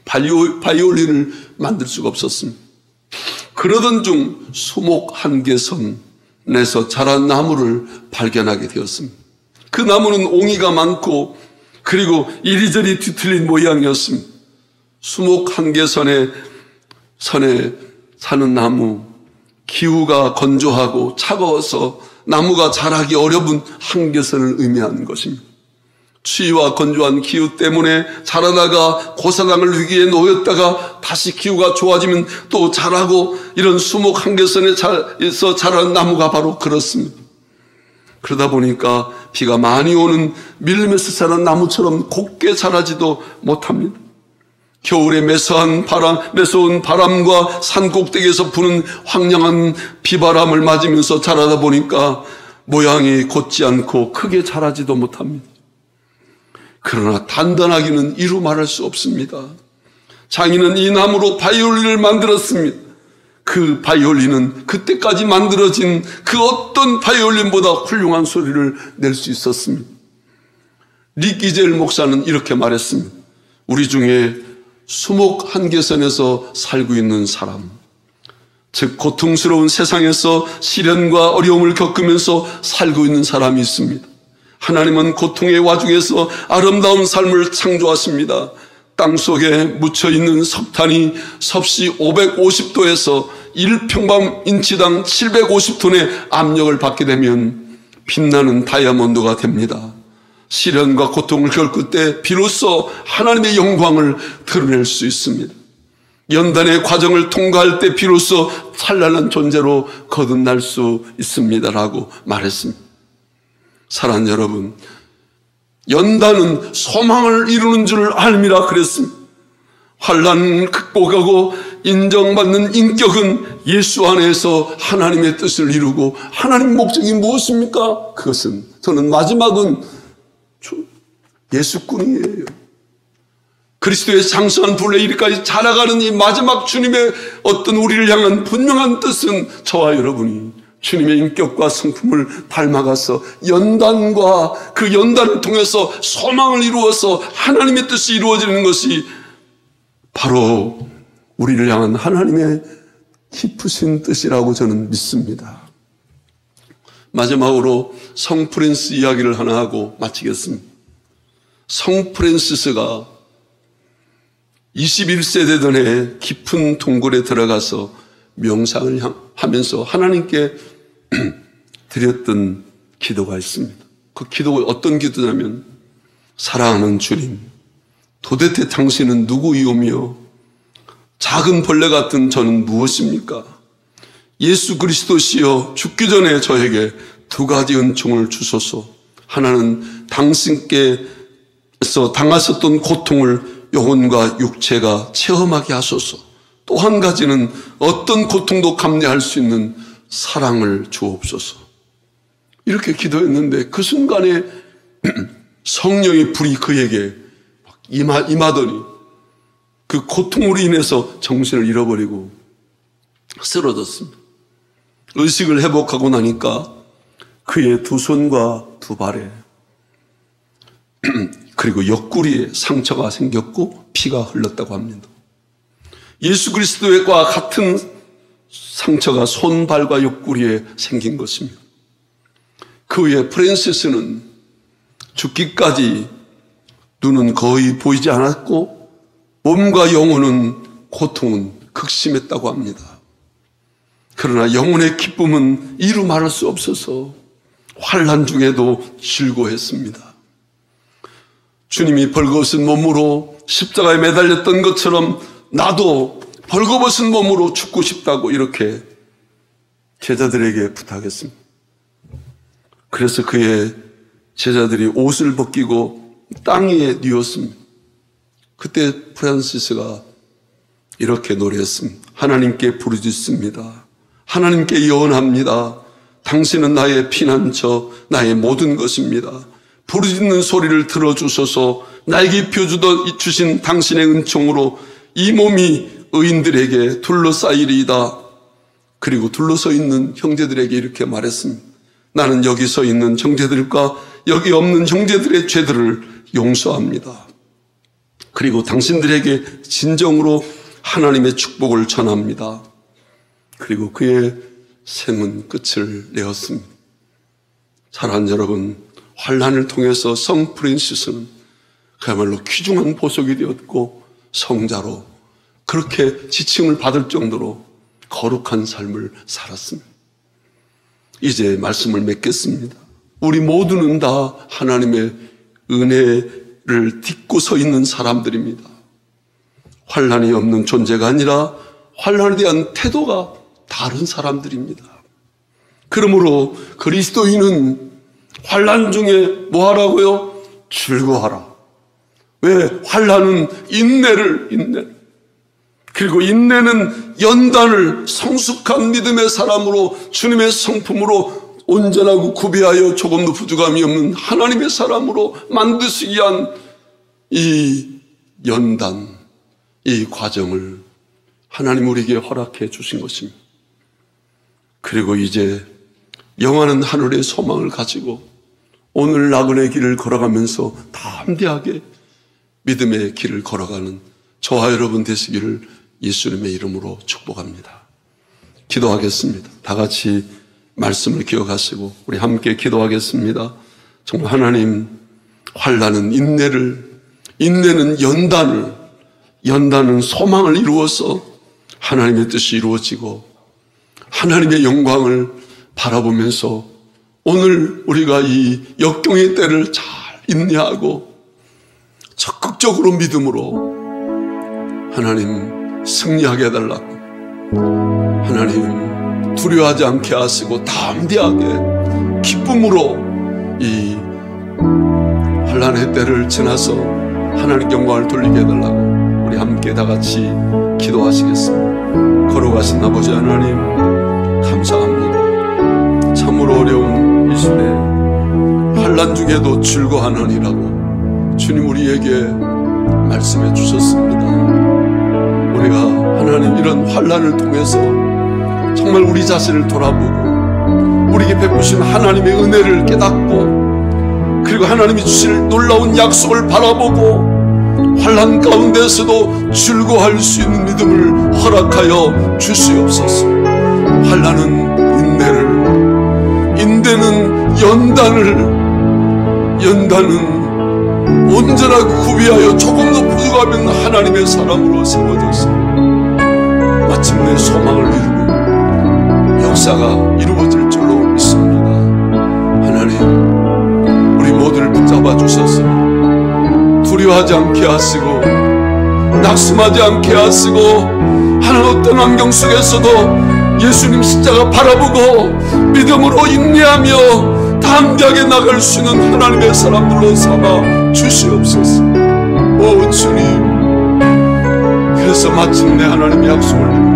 A: 바이올린을 만들 수가 없었습니다. 그러던 중 수목 한계선에서 자란 나무를 발견하게 되었습니다. 그 나무는 옹이가 많고 그리고 이리저리 뒤틀린 모양이었습니다. 수목 한계선에 사는 나무, 기후가 건조하고 차가워서 나무가 자라기 어려운 한계선을 의미하는 것입니다. 추위와 건조한 기후 때문에 자라다가 고사당할 위기에 놓였다가 다시 기후가 좋아지면 또 자라고, 이런 수목 한계선에서 자라는 나무가 바로 그렇습니다. 그러다 보니까 비가 많이 오는 밀림에서 자란 나무처럼 곱게 자라지도 못합니다. 겨울에 매서운 바람과 산 꼭대기에서 부는 황량한 비바람을 맞으면서 자라다 보니까 모양이 곧지 않고 크게 자라지도 못합니다. 그러나 단단하기는 이루 말할 수 없습니다. 장인은 이 나무로 바이올린을 만들었습니다. 그 바이올린은 그때까지 만들어진 그 어떤 바이올린보다 훌륭한 소리를 낼 수 있었습니다. 릭 이젤 목사는 이렇게 말했습니다. 우리 중에 수목 한계선에서 살고 있는 사람, 즉 고통스러운 세상에서 시련과 어려움을 겪으면서 살고 있는 사람이 있습니다. 하나님은 고통의 와중에서 아름다운 삶을 창조하십니다. 땅속에 묻혀있는 석탄이 섭씨 550도에서 1평방인치당 750톤의 압력을 받게 되면 빛나는 다이아몬드가 됩니다. 시련과 고통을 겪을 때 비로소 하나님의 영광을 드러낼 수 있습니다. 연단의 과정을 통과할 때 비로소 찬란한 존재로 거듭날 수 있습니다라고 말했습니다. 사랑하는 여러분, 연단은 소망을 이루는 줄 알미라 그랬습니다. 환난을 극복하고 인정받는 인격은 예수 안에서 하나님의 뜻을 이루고, 하나님 목적이 무엇입니까? 그것은, 저는 마지막은 예수꾼이에요. 그리스도의 장성한 분에 이르기까지 자라가는 이 마지막 주님의 어떤 우리를 향한 분명한 뜻은 저와 여러분이 주님의 인격과 성품을 닮아가서 연단과 그 연단을 통해서 소망을 이루어서 하나님의 뜻이 이루어지는 것이 바로 우리를 향한 하나님의 깊으신 뜻이라고 저는 믿습니다. 마지막으로 성 프랜시스 이야기를 하나 하고 마치겠습니다. 성 프랜시스가 21세 되던 해 깊은 동굴에 들어가서 명상을 하면서 하나님께 드렸던 기도가 있습니다. 그 기도가 어떤 기도냐면, 사랑하는 주님, 도대체 당신은 누구이오며 작은 벌레 같은 저는 무엇입니까? 예수 그리스도시여, 죽기 전에 저에게 두 가지 은총을 주소서. 하나는 당신께서 당하셨던 고통을 영혼과 육체가 체험하게 하소서. 또 한 가지는 어떤 고통도 감내할 수 있는 사랑을 주옵소서. 이렇게 기도했는데 그 순간에 성령의 불이 그에게 임하더니 그 고통으로 인해서 정신을 잃어버리고 쓰러졌습니다. 의식을 회복하고 나니까 그의 두 손과 두 발에 그리고 옆구리에 상처가 생겼고 피가 흘렀다고 합니다. 예수 그리스도와 같은 상처가 손발과 옆구리에 생긴 것입니다. 그 후에 프랜시스는 죽기까지 눈은 거의 보이지 않았고 몸과 영혼은 고통은 극심했다고 합니다. 그러나 영혼의 기쁨은 이루 말할 수 없어서 환난 중에도 즐거워했습니다. 주님이 벌거벗은 몸으로 십자가에 매달렸던 것처럼 나도 벌거벗은 몸으로 죽고 싶다고 이렇게 제자들에게 부탁했습니다. 그래서 그의 제자들이 옷을 벗기고 땅 위에 뉘었습니다. 그때 프란시스가 이렇게 노래했습니다. 하나님께 부르짖습니다. 하나님께 예언합니다. 당신은 나의 피난처, 나의 모든 것입니다. 부르짖는 소리를 들어주소서. 나에게 주신 당신의 은총으로 이 몸이 의인들에게 둘러싸이리이다. 그리고 둘러서 있는 형제들에게 이렇게 말했습니다. 나는 여기 서 있는 형제들과 여기 없는 형제들의 죄들을 용서합니다. 그리고 당신들에게 진정으로 하나님의 축복을 전합니다. 그리고 그의 샘은 끝을 내었습니다. 사랑하는 여러분, 환난을 통해서 성 프란시스는 그야말로 귀중한 보석이 되었고 성자로 그렇게 지칭을 받을 정도로 거룩한 삶을 살았습니다. 이제 말씀을 맺겠습니다. 우리 모두는 다 하나님의 은혜를 딛고 서 있는 사람들입니다. 환난이 없는 존재가 아니라 환난에 대한 태도가 다른 사람들입니다. 그러므로 그리스도인은 환난 중에 뭐 하라고요? 즐거워하라. 왜? 환난은 인내를 그리고 인내는 연단을 성숙한 믿음의 사람으로 주님의 성품으로 온전하고 구비하여 조금도 부족함이 없는 하나님의 사람으로 만드시기 위한 이 연단, 이 과정을 하나님 우리에게 허락해 주신 것입니다. 그리고 이제 영원한 하늘의 소망을 가지고 오늘 나그네 길을 걸어가면서 담대하게 믿음의 길을 걸어가는 저와 여러분 되시기를 예수님의 이름으로 축복합니다. 기도하겠습니다. 다 같이 말씀을 기억하시고 우리 함께 기도하겠습니다. 정말 하나님, 환난은 인내는 연단은 소망을 이루어서 하나님의 뜻이 이루어지고 하나님의 영광을 바라보면서 오늘 우리가 이 역경의 때를 잘 인내하고 적극적으로 믿음으로 하나님 승리하게 해달라고, 하나님 두려워하지 않게 하시고 담대하게 기쁨으로 이 환난의 때를 지나서 하나님 영광을 돌리게 해달라고 우리 함께 다 같이 기도하시겠습니다. 걸어가신 아버지 하나님 감사합니다. 참으로 어려운 이 시대 환난 중에도 즐거워하느니라고 주님 우리에게 말씀해 주셨습니다. 우리가 하나님 이런 환난을 통해서 정말 우리 자신을 돌아보고 우리에게 베푸신 하나님의 은혜를 깨닫고 그리고 하나님이 주실 놀라운 약속을 바라보고 환난 가운데서도 즐거워할 수 있는 믿음을 허락하여 주시옵소서. 환난은 인내는 연단은 온전하고 구비하여 조금도 부족함이 없는 하나님의 사람으로 세워져서 마침내 소망을 이루고 역사가 이루어질 줄로 믿습니다. 하나님 우리 모두를 붙잡아 주셔서 두려워하지 않게 하시고 낙심하지 않게 하시고 하는 어떤 환경 속에서도 예수님 십자가 바라보고 믿음으로 인내하며 담대하게 나갈 수 있는 하나님의 사람들로 삼아 주시옵소서. 오 주님, 그래서 마침내 하나님의 약속을 이루고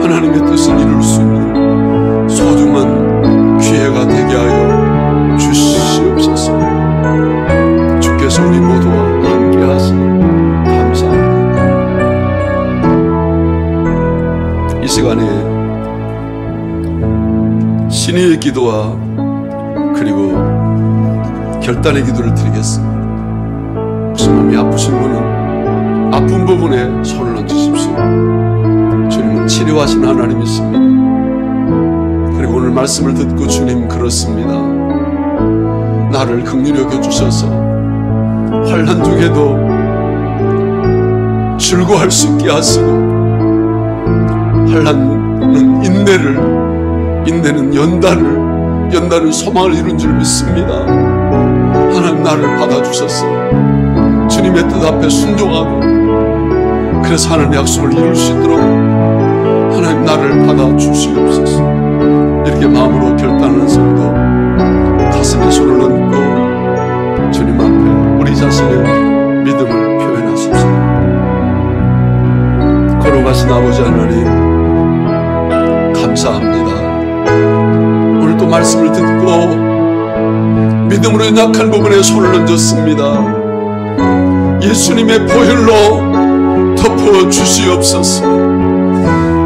A: 하나님의 뜻을 이룰 수 있는 소중한 기회가 되게 하여 주시옵소서. 주께서 우리 모두와 함께 하시니 감사합니다. 이 시간에 신의의 기도와 그리고 결단의 기도를 드리겠습니다. 혹시 몸이 아프신 분은 아픈 부분에 손을 얹으십시오. 주님은 치료하신 하나님이십니다. 그리고 오늘 말씀을 듣고 주님 그렇습니다. 나를 긍휼히 여겨주셔서 환난 중에도 즐거워할 수 있게 하시고 환난은 인내는 연단은 소망을 이룬 줄 믿습니다. 하나님 나를 받아주셔서 주님의 뜻 앞에 순종하고 그래서 하나님의 약속을 이룰 수 있도록 하나님 나를 받아주시옵소서. 이렇게 마음으로 결단하는 성도 가슴에 손을 얹고 주님 앞에 우리 자신의 믿음을 표현하십시오. 걸어가신 아버지 하나님, 감사합니다. 오늘 또 말씀을 듣고 믿음으로 연약한 부분에 손을 얹었습니다. 예수님의 보혈로 덮어주시옵소서.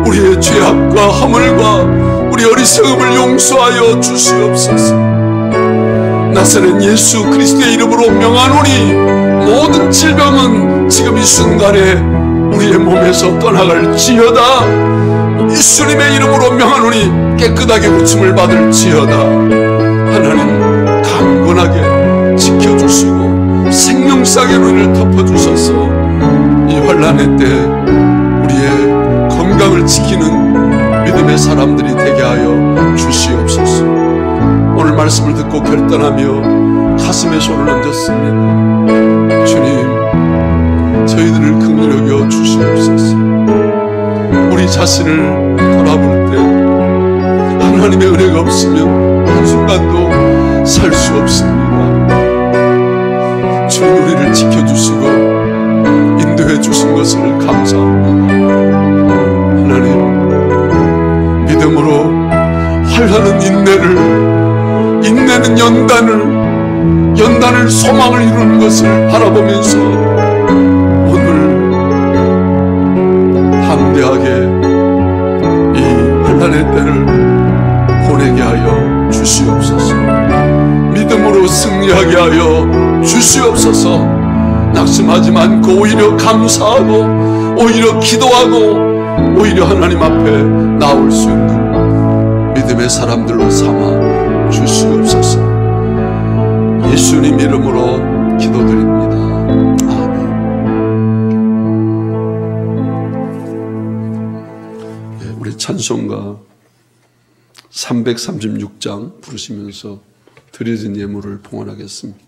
A: 우리의 죄악과 허물과 우리 어리석음을 용서하여 주시옵소서. 나사렛 예수 그리스도의 이름으로 명하노니 모든 질병은 지금 이 순간에 우리의 몸에서 떠나갈지어다. 예수님의 이름으로 명하노니 깨끗하게 고침을 받을지어다. 하나님 강건하게 지켜주시고 생명상의 우리를 덮어주셔서 이 환난의 때 우리의 건강을 지키는 믿음의 사람들이 되게 하여 주시옵소서. 오늘 말씀을 듣고 결단하며 가슴에 손을 얹었습니다. 주님, 저희들을 긍휼히 여겨 주시옵소서. 우리 자신을 돌아볼 때 하나님의 은혜가 없으면 한순간도 살 수 없습니다. 주님, 우리를 지켜주시고 인도해 주신 것을 감사합니다. 하나님, 믿음으로 환난은 인내는 연단을 소망을 이루는 것을 바라보면서 오늘 담대하게 이 환난의 때를 보내게 하여 주시옵소서. 믿음으로 승리하게 하여 주시옵소서. 낙심하지 않고 오히려 감사하고 오히려 기도하고 오히려 하나님 앞에 나올 수 있는 믿음의 사람들로 삼아 주시옵소서. 예수님 이름으로 기도드립니다. 아멘. 우리 찬송가 336장 부르시면서 드려진 예물을 봉헌하겠습니다.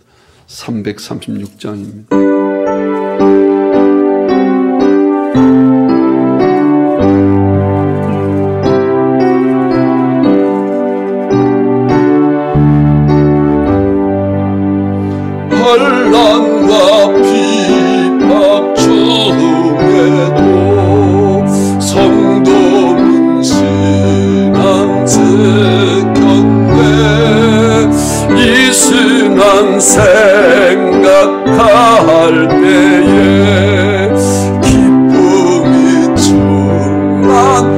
A: 336장입니다.
B: 환난과 핍박 중에도 성도는 신앙 지켰네. 이 신앙 생각할 때에 기쁨이 충만하도다.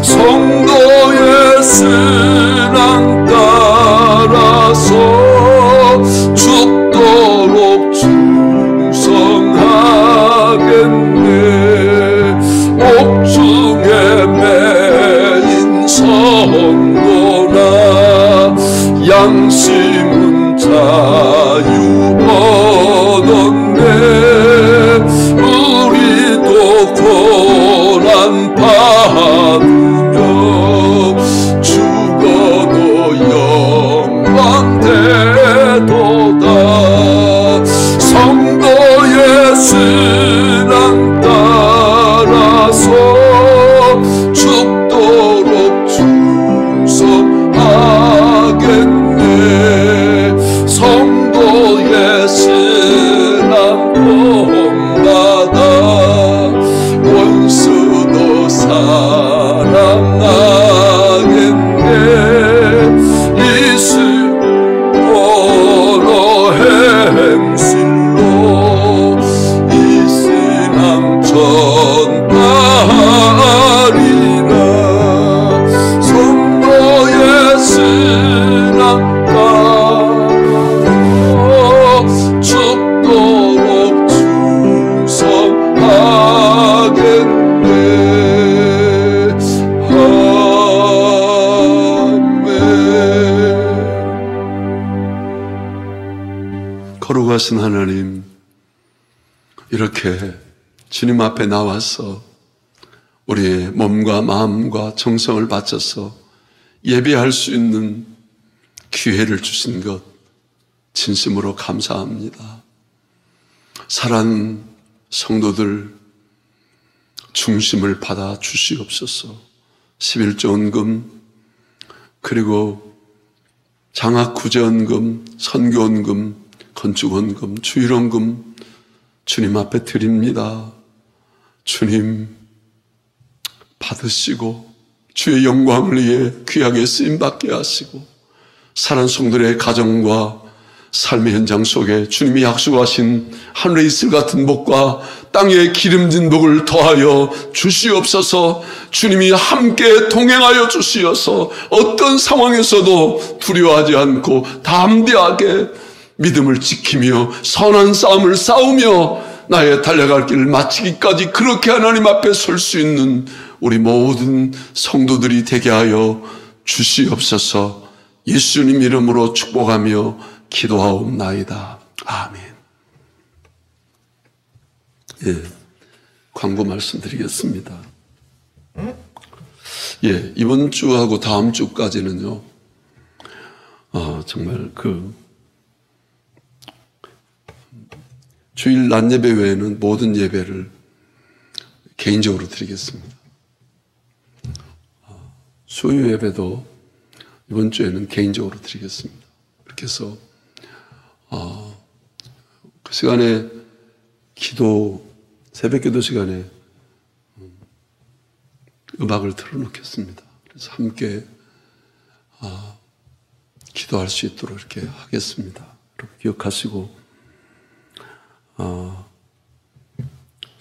B: 성도의 신앙 따라서 죽도록 충성하겠네. 옥중에 매인 성도나 양심은 자유 얻었네. 우리도 고난 받으며 죽어도 영광 되도다. 성도의 신앙 따라서 죽도록 충성하겠네. 성도의 신앙 본받아 원수도 사랑하겠네. 이 신으로 행실로 이 신앙 전파하리라. 성도의 신앙 따라 죽도록 충성하겠네. 아멘.
A: 거룩하신 하나님, 이렇게 주님 앞에 나와서 우리의 몸과 마음과 정성을 바쳐서 예배할 수 있는 기회를 주신 것 진심으로 감사합니다. 사랑하는 성도들 중심을 받아 주시옵소서. 11조 헌금 그리고 장학구제원금, 선교원금, 건축원금, 주일원금 주님 앞에 드립니다. 주님 받으시고 주의 영광을 위해 귀하게 쓰임받게 하시고 사랑 성도들의 가정과 삶의 현장 속에 주님이 약속하신 하늘의 이슬 같은 복과 땅의 기름진 복을 더하여 주시옵소서. 주님이 함께 동행하여 주시어서 어떤 상황에서도 두려워하지 않고 담대하게 믿음을 지키며 선한 싸움을 싸우며 나의 달려갈 길을 마치기까지 그렇게 하나님 앞에 설 수 있는 우리 모든 성도들이 되게 하여 주시옵소서. 예수님 이름으로 축복하며 기도하옵나이다. 아멘. 예, 광고 말씀드리겠습니다. 예, 이번 주하고 다음 주까지는요, 정말 주일 낮 예배 외에는 모든 예배를 개인적으로 드리겠습니다. 수요 예배도 이번 주에는 개인적으로 드리겠습니다. 그렇게 해서 그 시간에 새벽 기도 시간에 음악을 틀어놓겠습니다. 그래서 함께 기도할 수 있도록 이렇게 하겠습니다. 여러분 기억하시고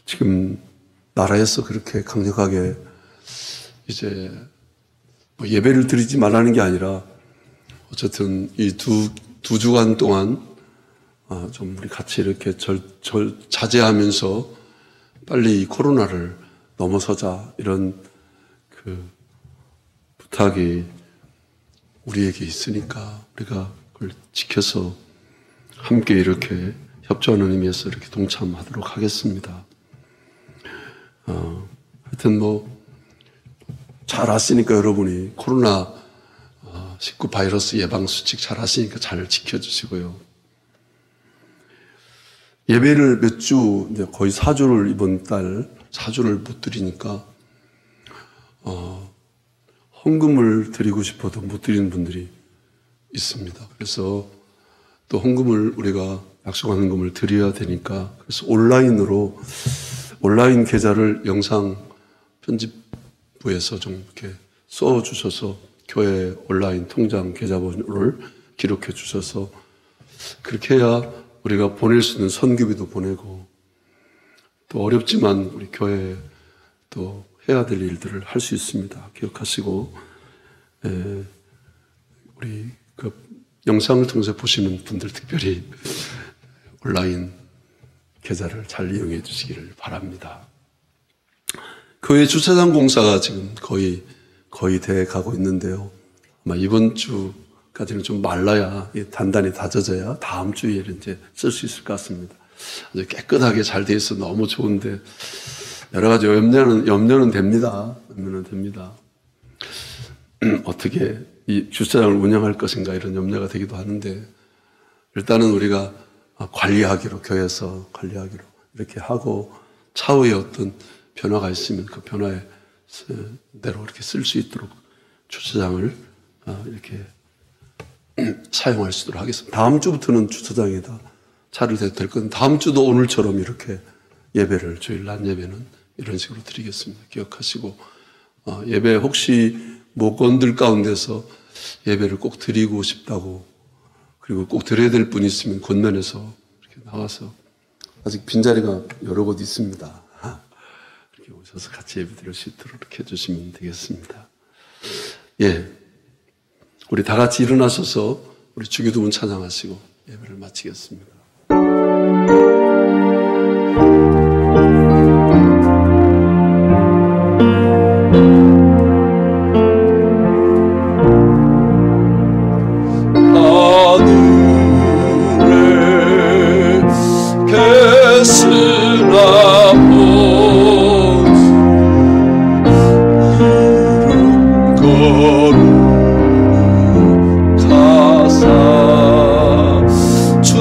A: 지금 나라에서 그렇게 강력하게 이제 뭐 예배를 드리지 말라는 게 아니라 어쨌든 이 두 주간 동안 좀 우리 같이 이렇게 자제하면서 빨리 이 코로나를 넘어서자 이런 그 부탁이 우리에게 있으니까 우리가 그걸 지켜서 함께 이렇게 협조하는 의미에서 이렇게 동참하도록 하겠습니다. 하여튼 잘 아시니까 여러분이 코로나19 바이러스 예방 수칙 잘 아시니까 잘 지켜주시고요. 예배를 몇 주, 이제 거의 4주를 이번 달 4주를 못 드리니까 헌금을 드리고 싶어도 못 드리는 분들이 있습니다. 그래서 또 헌금을 우리가 약속한 헌금을 드려야 되니까 그래서 온라인 계좌를 영상 편집부에서 좀 이렇게 써주셔서 교회 온라인 통장 계좌번호를 기록해 주셔서 그렇게 해야 우리가 보낼 수 있는 선교비도 보내고 또 어렵지만 우리 교회에 또 해야 될 일들을 할 수 있습니다. 기억하시고 우리 그 영상을 통해서 보시는 분들 특별히 온라인 계좌를 잘 이용해 주시기를 바랍니다. 교회 주차장 공사가 지금 거의 돼 가고 있는데요. 아마 이번 주까지는 좀 말라야 단단히 다져져야 다음 주에 이제 쓸 수 있을 것 같습니다. 아주 깨끗하게 잘 돼 있어 너무 좋은데 여러 가지 염려는 됩니다. 염려는 됩니다. 어떻게 이 주차장을 운영할 것인가 이런 염려가 되기도 하는데 일단은 우리가 관리하기로 교회에서 관리하기로 이렇게 하고 차후에 어떤 변화가 있으면 그 변화에 대로 이렇게 쓸 수 있도록 주차장을 이렇게 사용할 수 있도록 하겠습니다. 다음 주부터는 주차장에다 차를 대도 될 건데 다음 주도 오늘처럼 이렇게 예배를 주일 낮 예배는 이런 식으로 드리겠습니다. 기억하시고 예배 혹시 목원들 가운데서 예배를 꼭 드리고 싶다고 그리고 꼭 드려야 될 분이 있으면 권면해서 이렇게 나와서 아직 빈자리가 여러 곳 있습니다. 이렇게 오셔서 같이 예배 드릴 수 있도록 이렇게 해주시면 되겠습니다. 예, 우리 다 같이 일어나셔서 우리 주기도문 찬양하시고 예배를 마치겠습니다.
B: 주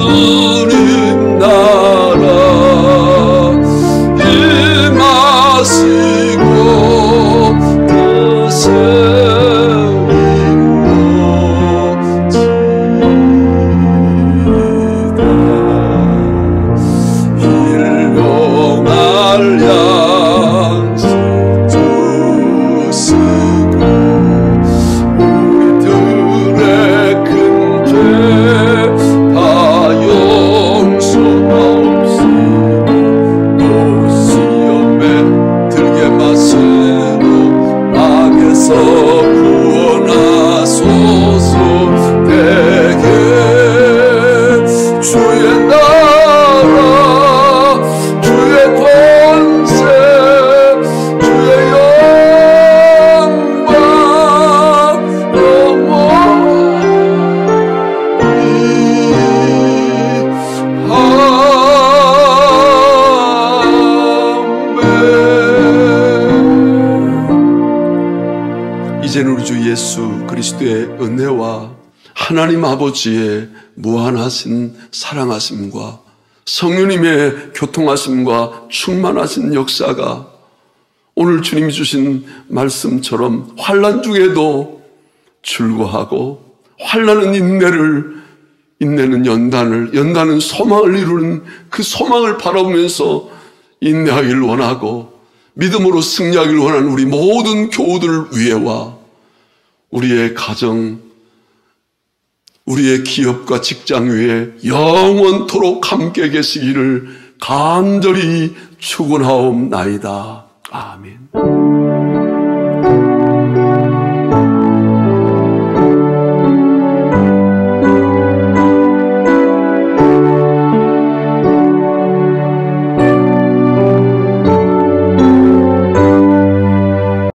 A: 그리스도의 은혜와 하나님 아버지의 무한하신 사랑하심과 성령님의 교통하심과 충만하신 역사가 오늘 주님이 주신 말씀처럼 환난 중에도 줄고하고, 환난은 인내는 연단은 소망을 이루는 그 소망을 바라보면서 인내하기를 원하고 믿음으로 승리하기를 원하는 우리 모든 교우들 위에와 우리의 가정, 우리의 기업과 직장 위에 영원토록 함께 계시기를 간절히 축원하옵나이다. 아멘.